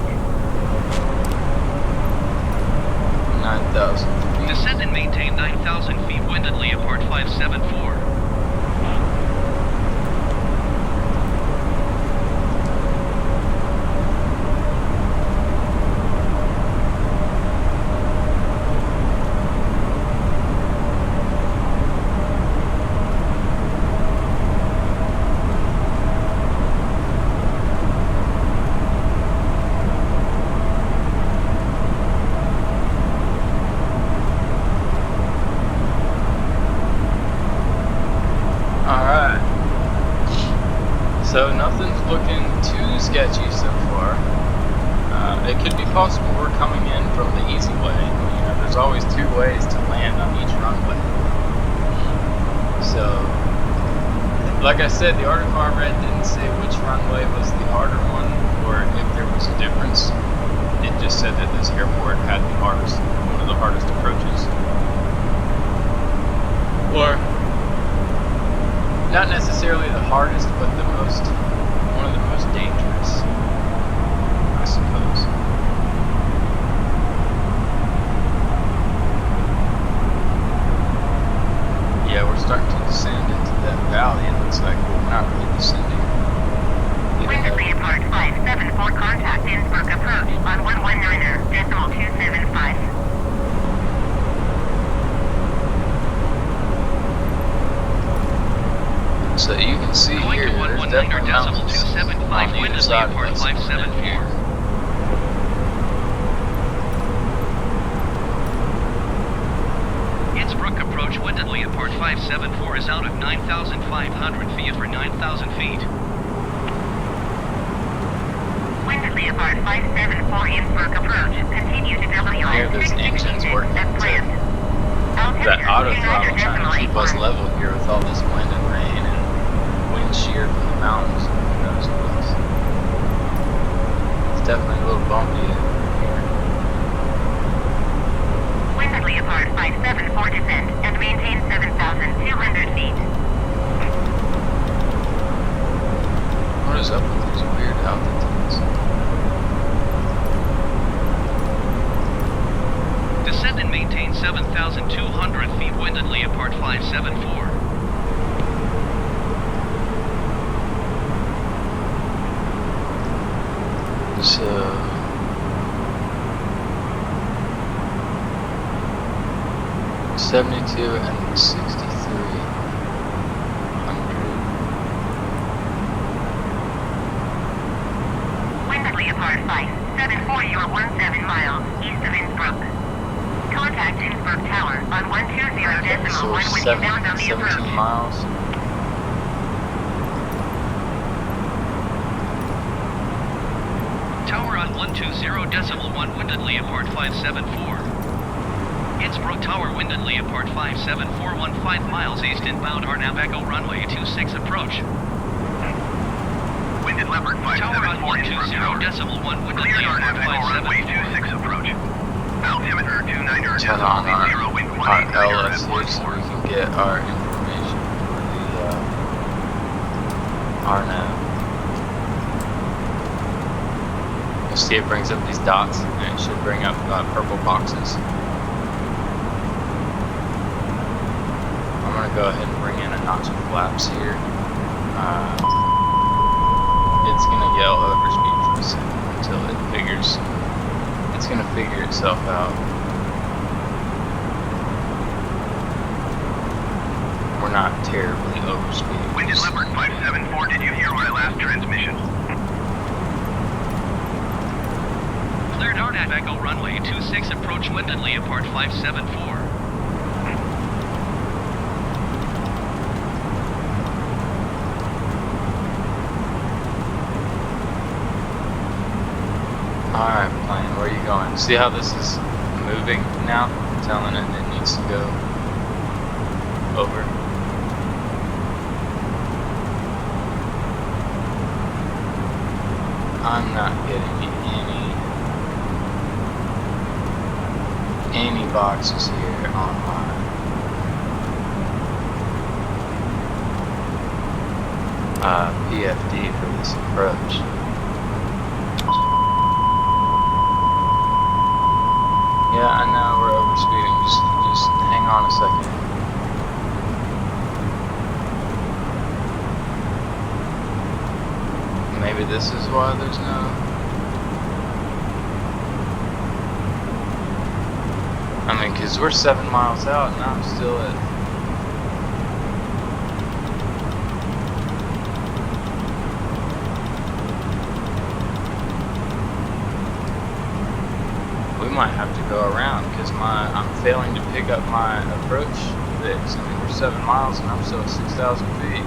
9,000 feet. Descend and maintain 9,000 feet windedly apart 574. It could be possible we're coming in from the easy way. You know, there's always two ways to land on each runway. So, like I said, the article I read didn't say which runway was the harder one or if there was a difference. It just said that this airport had the hardest, one of the hardest approaches. Or, not necessarily the hardest, but the most, one of the most dangerous, I suppose. Yeah, we're starting to descend into that valley. It looks like we're not really descending. Windermere Apart 574, contact Innsbruck approach on 119.275. So you can see Going here, to there's definitely mountains 119.275, on either Windermere side of Apart us. 574. Innsbruck approach Windermere Apart 574 is out of 9,500 feet for 9,000 feet. Windermere Apart 574, Innsbruck approach. Continue to Here, WI those 60 engines meters working as to planned. that Altimeter auto throttle trying to keep us 29.81. level here with all this wind and rain and wind shear from the mountains. Who knows what else. It's definitely a little bumpy here. Windermere Apart 574, descend and maintain 7,200 feet. What is up with these weird altitudes? Descend and maintain 7,200 feet Windermere Apart 574. So 72 and 6,300. Windermere Apart 574, you are 17 miles east of Innsbruck. Contact Innsbruck Tower on 120.1 So when you're bound on the 17 approach. miles. Tower on 120.1 Windermere Apart 574. Innsbruck Tower Windermere Apart 574 15 miles east inbound Arnabeco runway 26 approach. Winded Leopard Tower on 574 Innsbruck Tower. 120.1 Windermere Cleared Apart Arnabeco runway 574. 26 approach. Altimeter Turn on our 29.0, wind 180 LS at here so we 14. can get our information for the RNAV. You'll see it brings up these dots and it should bring up purple boxes. I'm going to go ahead and bring in a notch of flaps here. It's going to yell overspeed for a second until it figures. It's going to figure itself out. We're not terribly overspeeding. Winded Leopard 574, did you hear my last transmission? Cleared Arnabeco runway 26 approach Windermere Apart 574. Alright, plane, where are you going? See how this is moving now? Telling it needs to go over. I'm not getting any boxes here on my PFD for this approach. Yeah, I know we're overspeeding. Just hang on a second. Maybe this is why there's no... I mean, because we're 7 miles out and I'm still at... We might have to go around because I'm failing to pick up my approach fix. I mean, we're 7 miles and I'm still at 6,000 feet.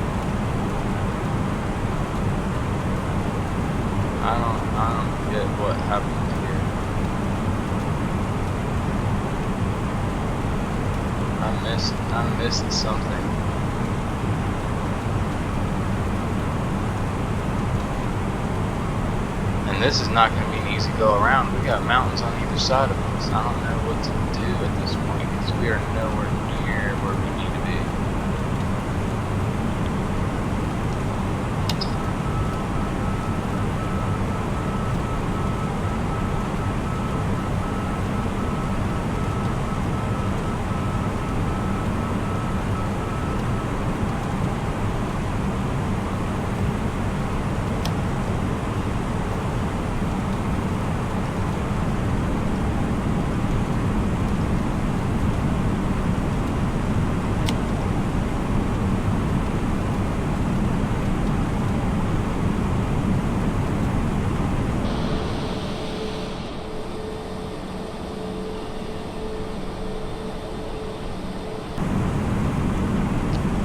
I don't get what happened here. missed something. And this is not going to be an easy go around. We got mountains on either side of us. I don't know what to do at this point because we are nowhere near where we need to be.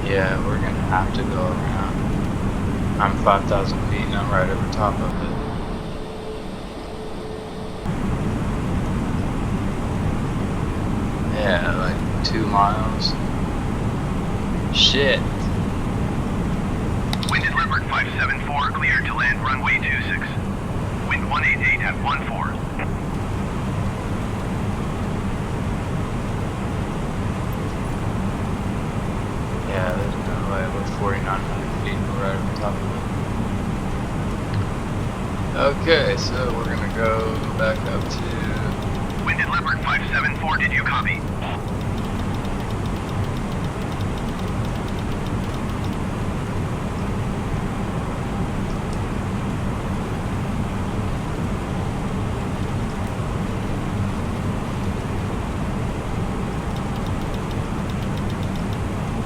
Yeah, we're gonna have to go around. I'm 5,000 feet and I'm right over top of it. Yeah, like 2 miles. Shit. Wind at Leopard 574, clear to land runway 26. Wind 188 at 14. Yeah, there's no way. We're 4,900 feet. We're right over top of it. Okay, so we're gonna go back up to. Wind at Leopard 574, did you copy?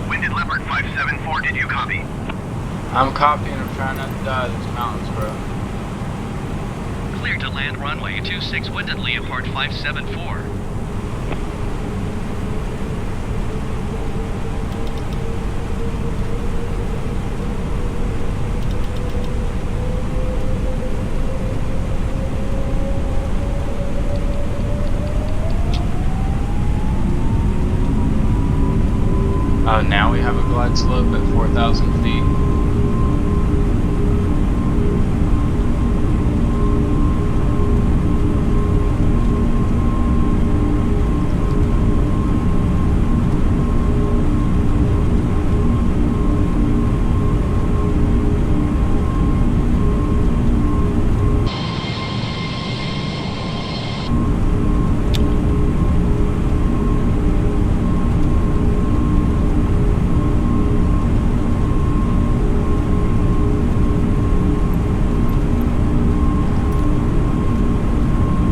Wind at Leopard 574, did you copy? I'm copying. I'm trying not to die. There's mountains, bro. Clear to land runway 26 wind at Leopard 574. Oh, now we have a glide slope at 4,000 feet.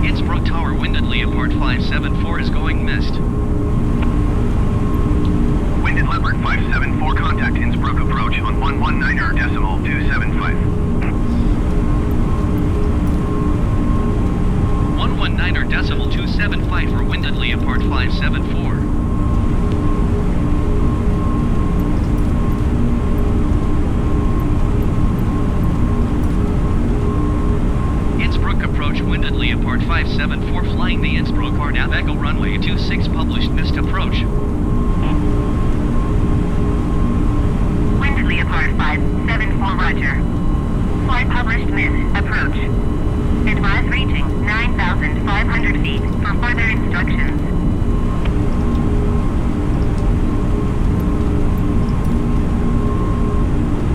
Innsbruck Tower wind at Leopard 574 is going missed. Wind at Leopard 574, contact Innsbruck approach on 119.275. 119.275 for wind at Leopard 574. Innsbruck approach wind at Leopard 574 flying the Innsbruck Echo runway 26 published missed approach. Wind at Leopard 574, roger. Flight published miss, approach. Advise reaching 9,500 feet for further instructions.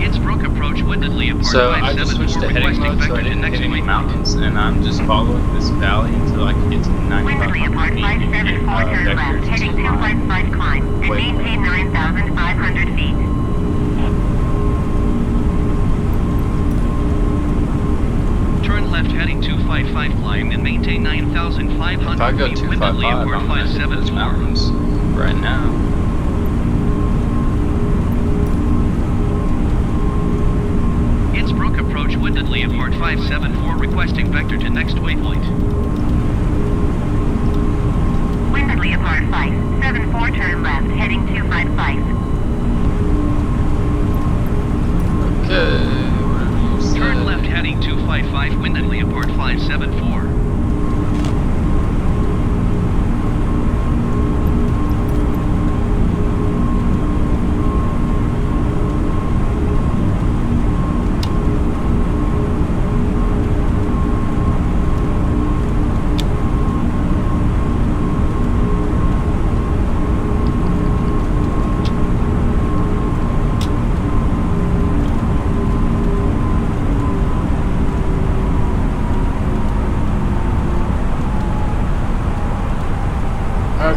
Innsbruck approach wind at Leopard So I just 574 switched to heading requesting mode so I vector to didn't next hit any waypoint. mountains, and I'm just following this valley until I can get to the Wind at 9,500 Leopard feet and get 574, turn left, vectors heading to my 255 climb, and waypoint. maintain 9,500 feet. Turn left heading 255 climb and maintain 9,500 If I go feet wind at 255, I'm Leopard gonna hit those 574. mountains right now. Innsbruck approach wind at Leopard 574 requesting vector to next waypoint. Wind at Leopard 574, turn left, heading 255. Okay, whatever you say. Turn left heading 255 wind at Leopard 574.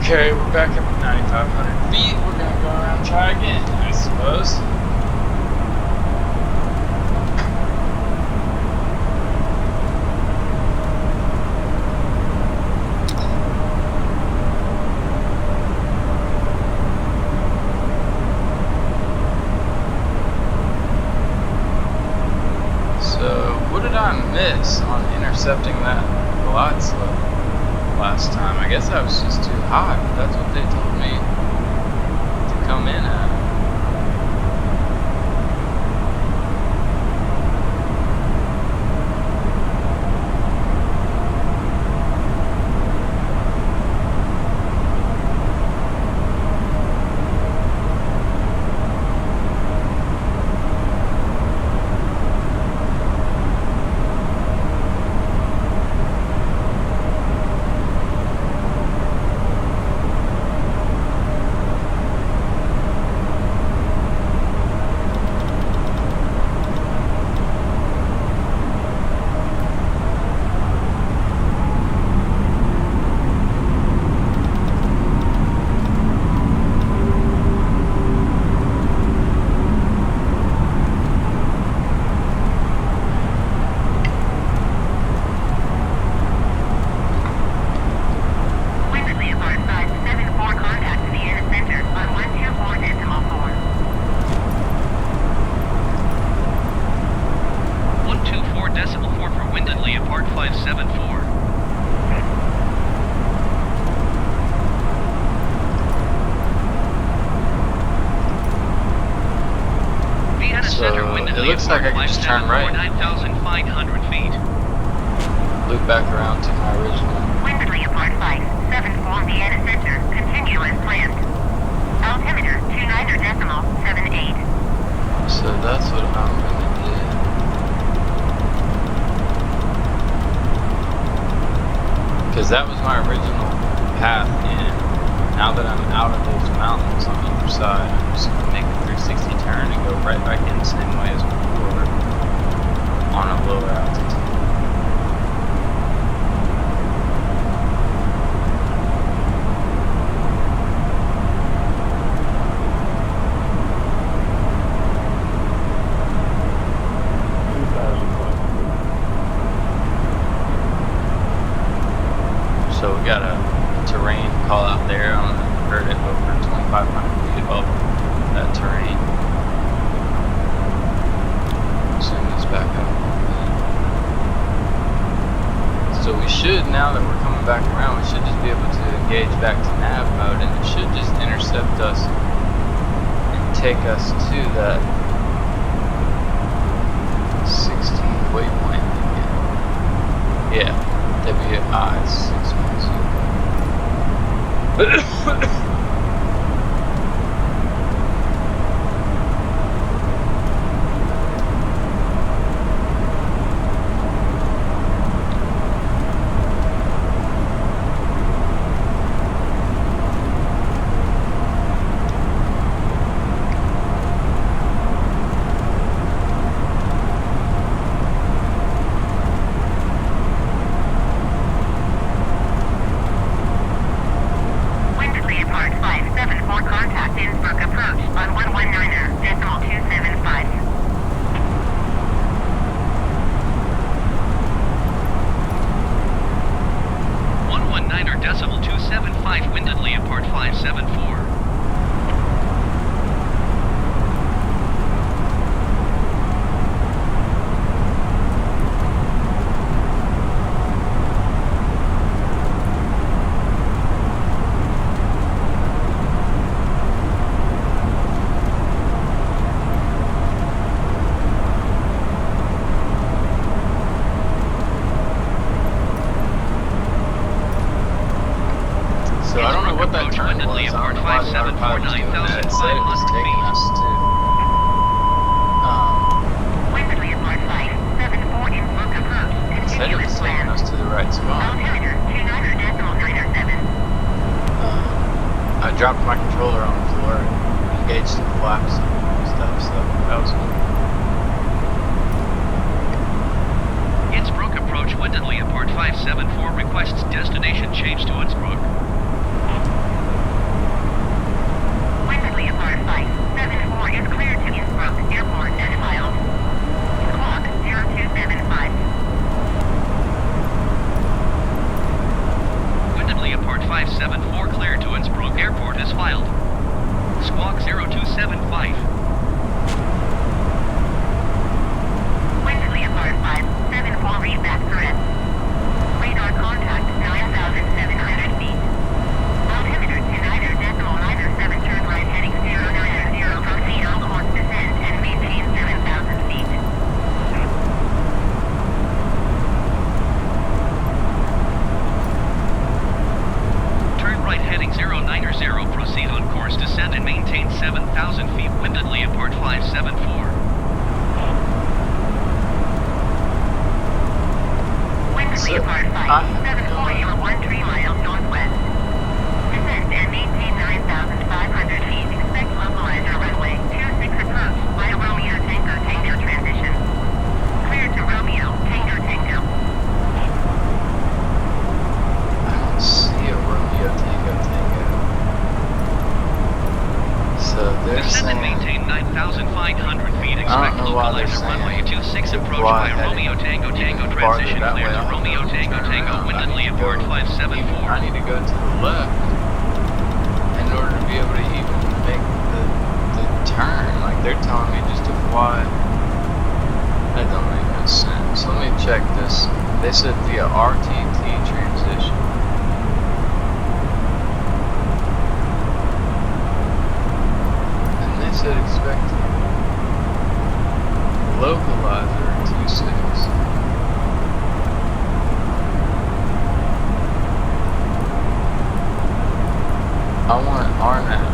Okay, we're back up at 9,500 feet. We're gonna go around and try again, I suppose. So, what did I miss on intercepting that glide slope last time? I guess I was just too high, but that's what they told me to come in at. It looks like I can just turn right. 9,500 feet. Loop back around to my original. Windley apart 574 Vienna Center. Continue as planned. Altimeter 29.78. So that's what I'm gonna do. Because that was my original path in. Now that I'm out of those mountains on either side, I'm just gonna make a 360 turn and go right back in the same way as before on a lower altitude. So we got a terrain call out there. I heard it over 2,500 feet above that terrain. Zoom this back up. So we should, now that we're coming back around, we should just be able to engage back to nav mode, and it should just intercept us and take us to that 16 waypoint again. Yeah. WI 610. Contact Innsbruck approach on 119.275. 119.275 windedly apart 574. So I don't know what that turn was. I don't know why the autopilot was doing that. It said it was taking us to Windley apart 574 Innsbruck approach. it said it was taking us to the right spot. Altimeter 29.97. I dropped my controller on the floor and engaged the flaps and stuff, so that was cool. Innsbruck approach windedly apart 574 requests destination change to Innsbruck. 574 clear to Innsbruck Airport is filed. Squawk 0275. Winderly apart 574 read back correct. Radar contact 9,700 feet. Altimeter 10 either decimal either 7 turn right heading 090, proceed on course descend and maintain 7,000 feet. Turn right heading 090, proceed on course descend and maintain 7,000 feet. Windedly apart 574. Winderly apart 574 you are 13 miles northwest. Descend and maintain 9,500 feet. Expect localizer runway 26 approach by Romeo Tango Tango transition. Clear to Romeo Tango Tango. I don't see a Romeo Tango Tango. So they're Descend and saying maintain 9,500 feet. Expect know why they're localizer runway saying 26 to approach fly by heading Romeo Tango Tango even farther transition. that Clear way. to I don't Romeo know, Tango turn Tango. around. Windedly apart I 574. need to go to the left in order to be able to even make the turn. Like they're telling me just to fly. That don't make no sense. Let me check this. They said via RTT transition. And they said expect localizer 26. I want RNAV.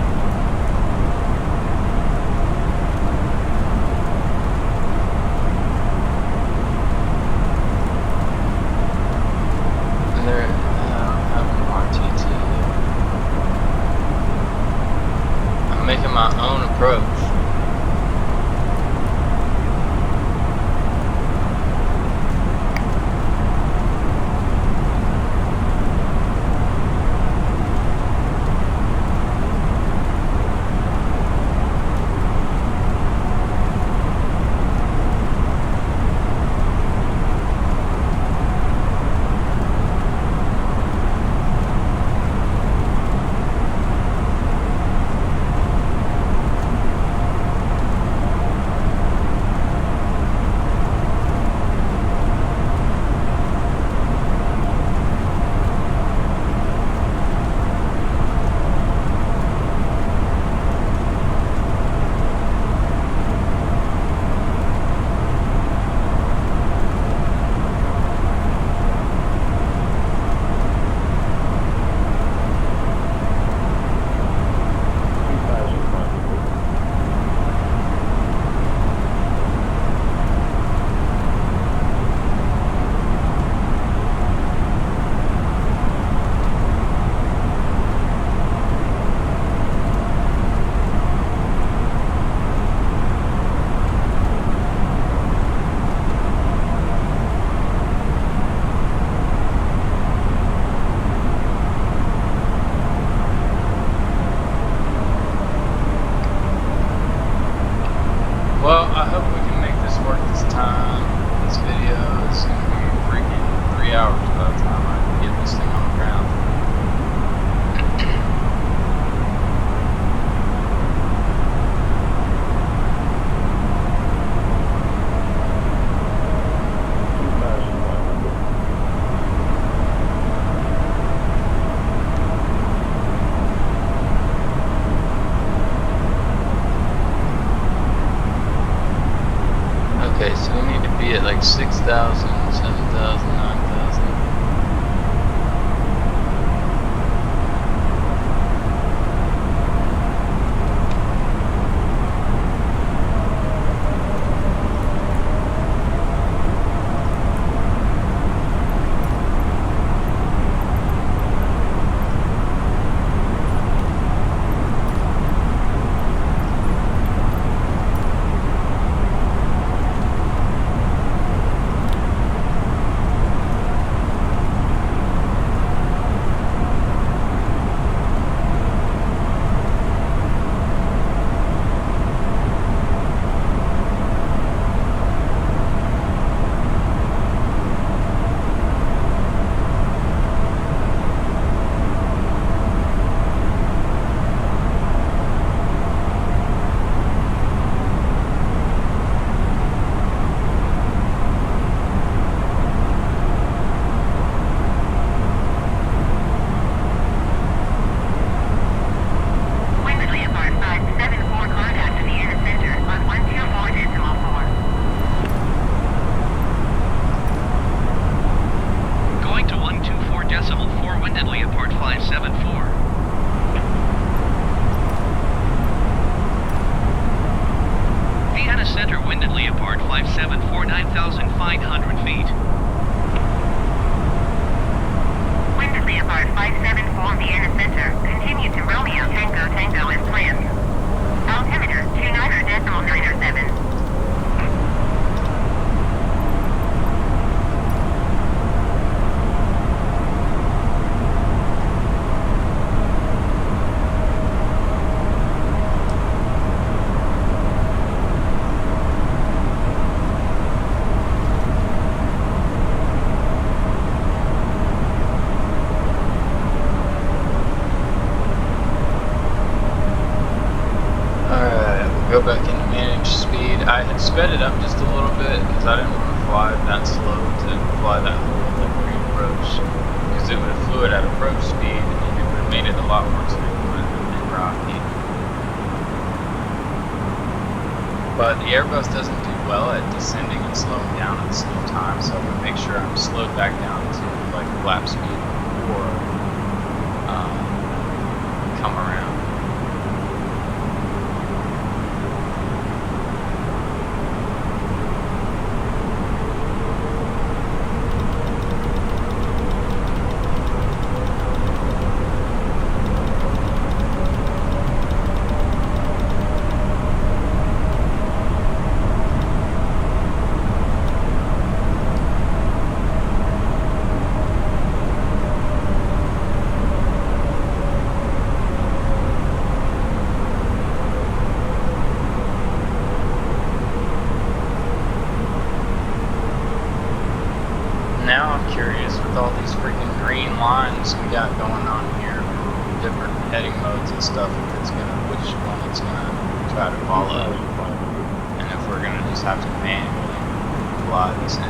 And they're having RTT. I'm making my own approach. Well, I hope we can make this work this time. This video is going to be freaking 3 hours by the time I get this thing on the ground. Okay, so we need to be at like 6,000, 7,000, 9,000. windedly at part 574. Vienna Center windedly at part 574, 9,500 feet. Windedly apart 574 Vienna Center. Continue to Romeo Tango Tango as planned. Altimeter 29.907. Go back into manage speed. I had sped it up just a little bit because I didn't want to fly that slow to fly that whole like pre-approach, because it would have flew it at approach speed and it would have made it a lot more turbulent and rocky. But the Airbus doesn't do well at descending and slowing down at the same time, so I'm going to make sure I'm slowed back down to like lap speed before come around. Now I'm curious, with all these freaking green lines we got going on here, different heading modes and stuff, if it's which one it's gonna try to follow, and if we're gonna just have to manually fly this in.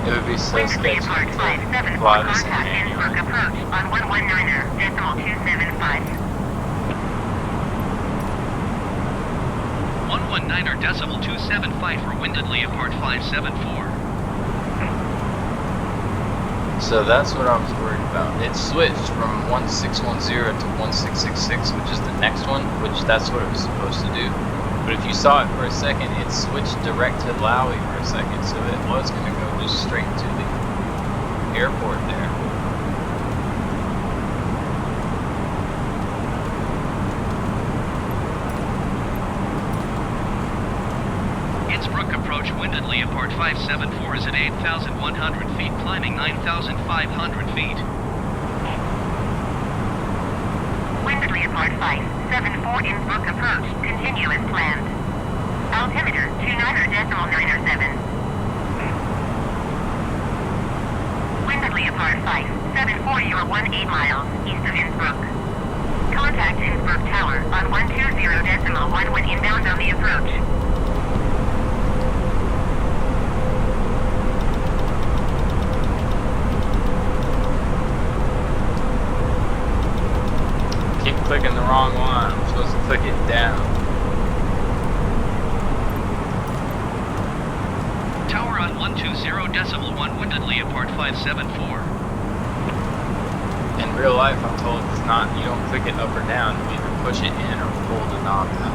It would be so Windedly sketchy apart to 574 fly this in contact Innsbruck manually. approach on 119.275. 119.275 for windedly at part 574. So that's what I was worried about. It switched from 1610 to 1666, which is the next one, which that's what it was supposed to do. But if you saw it for a second, it switched direct to Laui for a second, so it was going to go just straight to the airport there. Innsbruck approach windedly at part 574 is at 8,100 feet, climbing 9,500 feet. Windedly apart 574 Innsbruck approach. Continue as planned. Altimeter 29.907. Windedly apart 574, you are 18 miles east of Innsbruck. Contact Innsbruck Tower on 120.1 when inbound on the approach. Keep clicking the wrong one. I'm supposed to click it down. Tower on 120.1 windedly at part 574. In real life, I'm told it's not, you don't click it up or down, you either push it in or pull the knob out.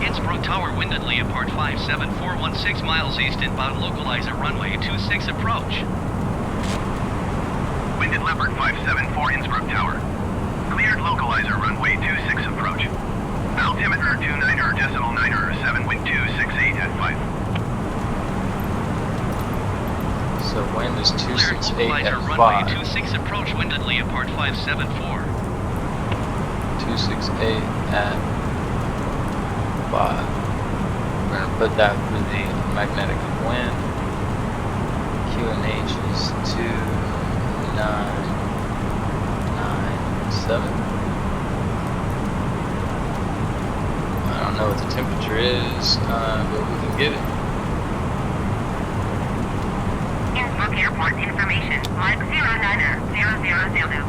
Innsbruck Tower windedly at part 574, 16 miles east inbound localizer runway 26 approach. Winded Leopard 574 Innsbruck Tower. Cleared localizer runway 26 approach. Altimeter 29.907, wind 268 at 5. So wind is Cleared 268 localizer at runway 5. 26 approach windedly at part 574. 268 at 5. We're going to put that for the magnetic wind. QNH is 2997. I don't know what the temperature is, but we can get it. Innsbruck Airport information, Mark 0900 Zulu.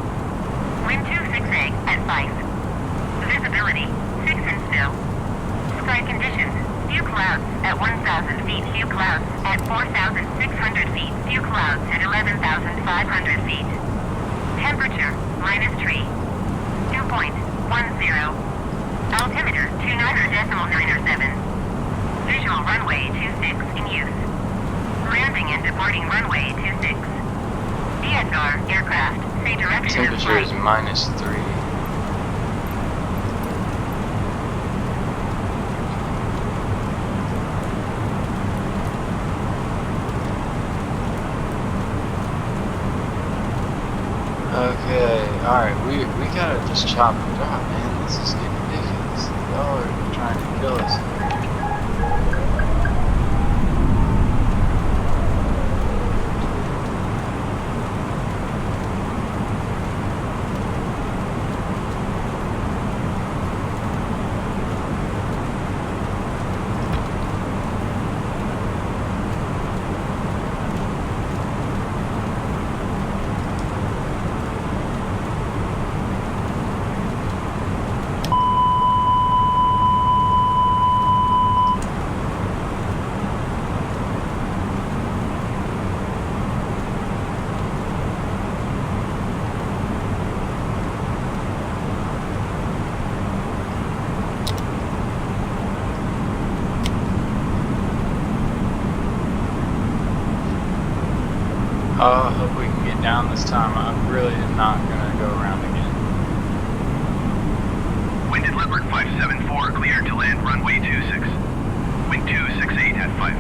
Wind 26A at 5. Visibility, 6 in snow. Sky conditions, few clouds at 1,000 feet, few clouds at 4,600 feet, few clouds at 11,500 feet. Temperature, -3. Dew point, 10. Altimeter, 29.97. Visual runway 26 in use. Landing and departing runway 26. DSR aircraft, say direction of Temperature is flight. -3. Okay, alright, we gotta just chop and drop, man. This is getting ridiculous. Y'all are trying to kill us. I hope we can get down this time. I really am not gonna go around again. Wind at Leopard 574, cleared to land runway 26. Wind 268 at 5.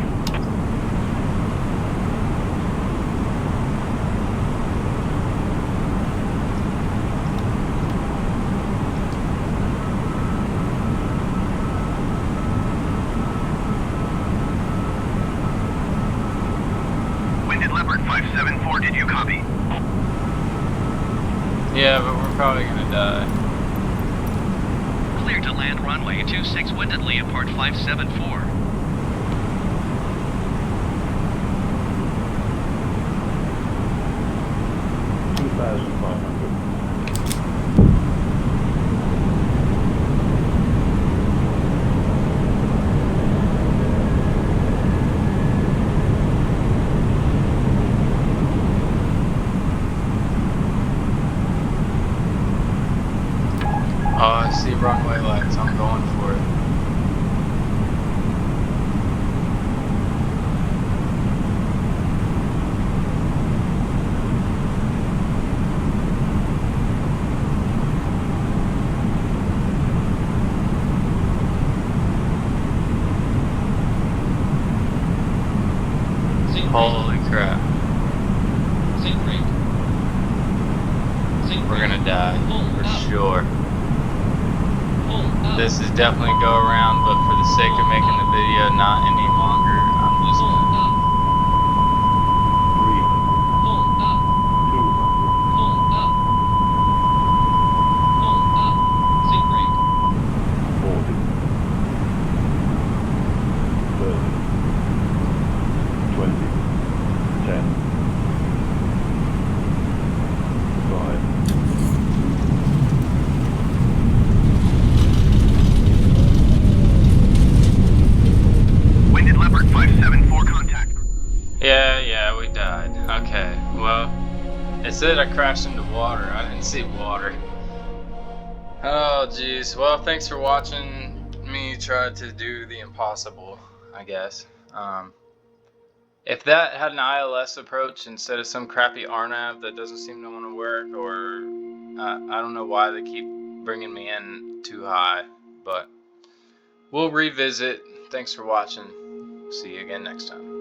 Wind at Leopard 574, did you copy? Yeah, but we're probably gonna die. Clear to land runway 26 wind at Leopard 574. Oh, I see runway lights. I'm going for it. Holy crap. We're gonna die, for sure. This is definitely go around, but for the sake of making the video not any longer, I'm just gonna... Yeah, we died. Okay, well, it said I crashed into water. I didn't see water. Oh, jeez. Well, thanks for watching me try to do the impossible, I guess. If that had an ILS approach instead of some crappy RNAV that doesn't seem to want to work, or I don't know why they keep bringing me in too high, but we'll revisit. Thanks for watching. See you again next time.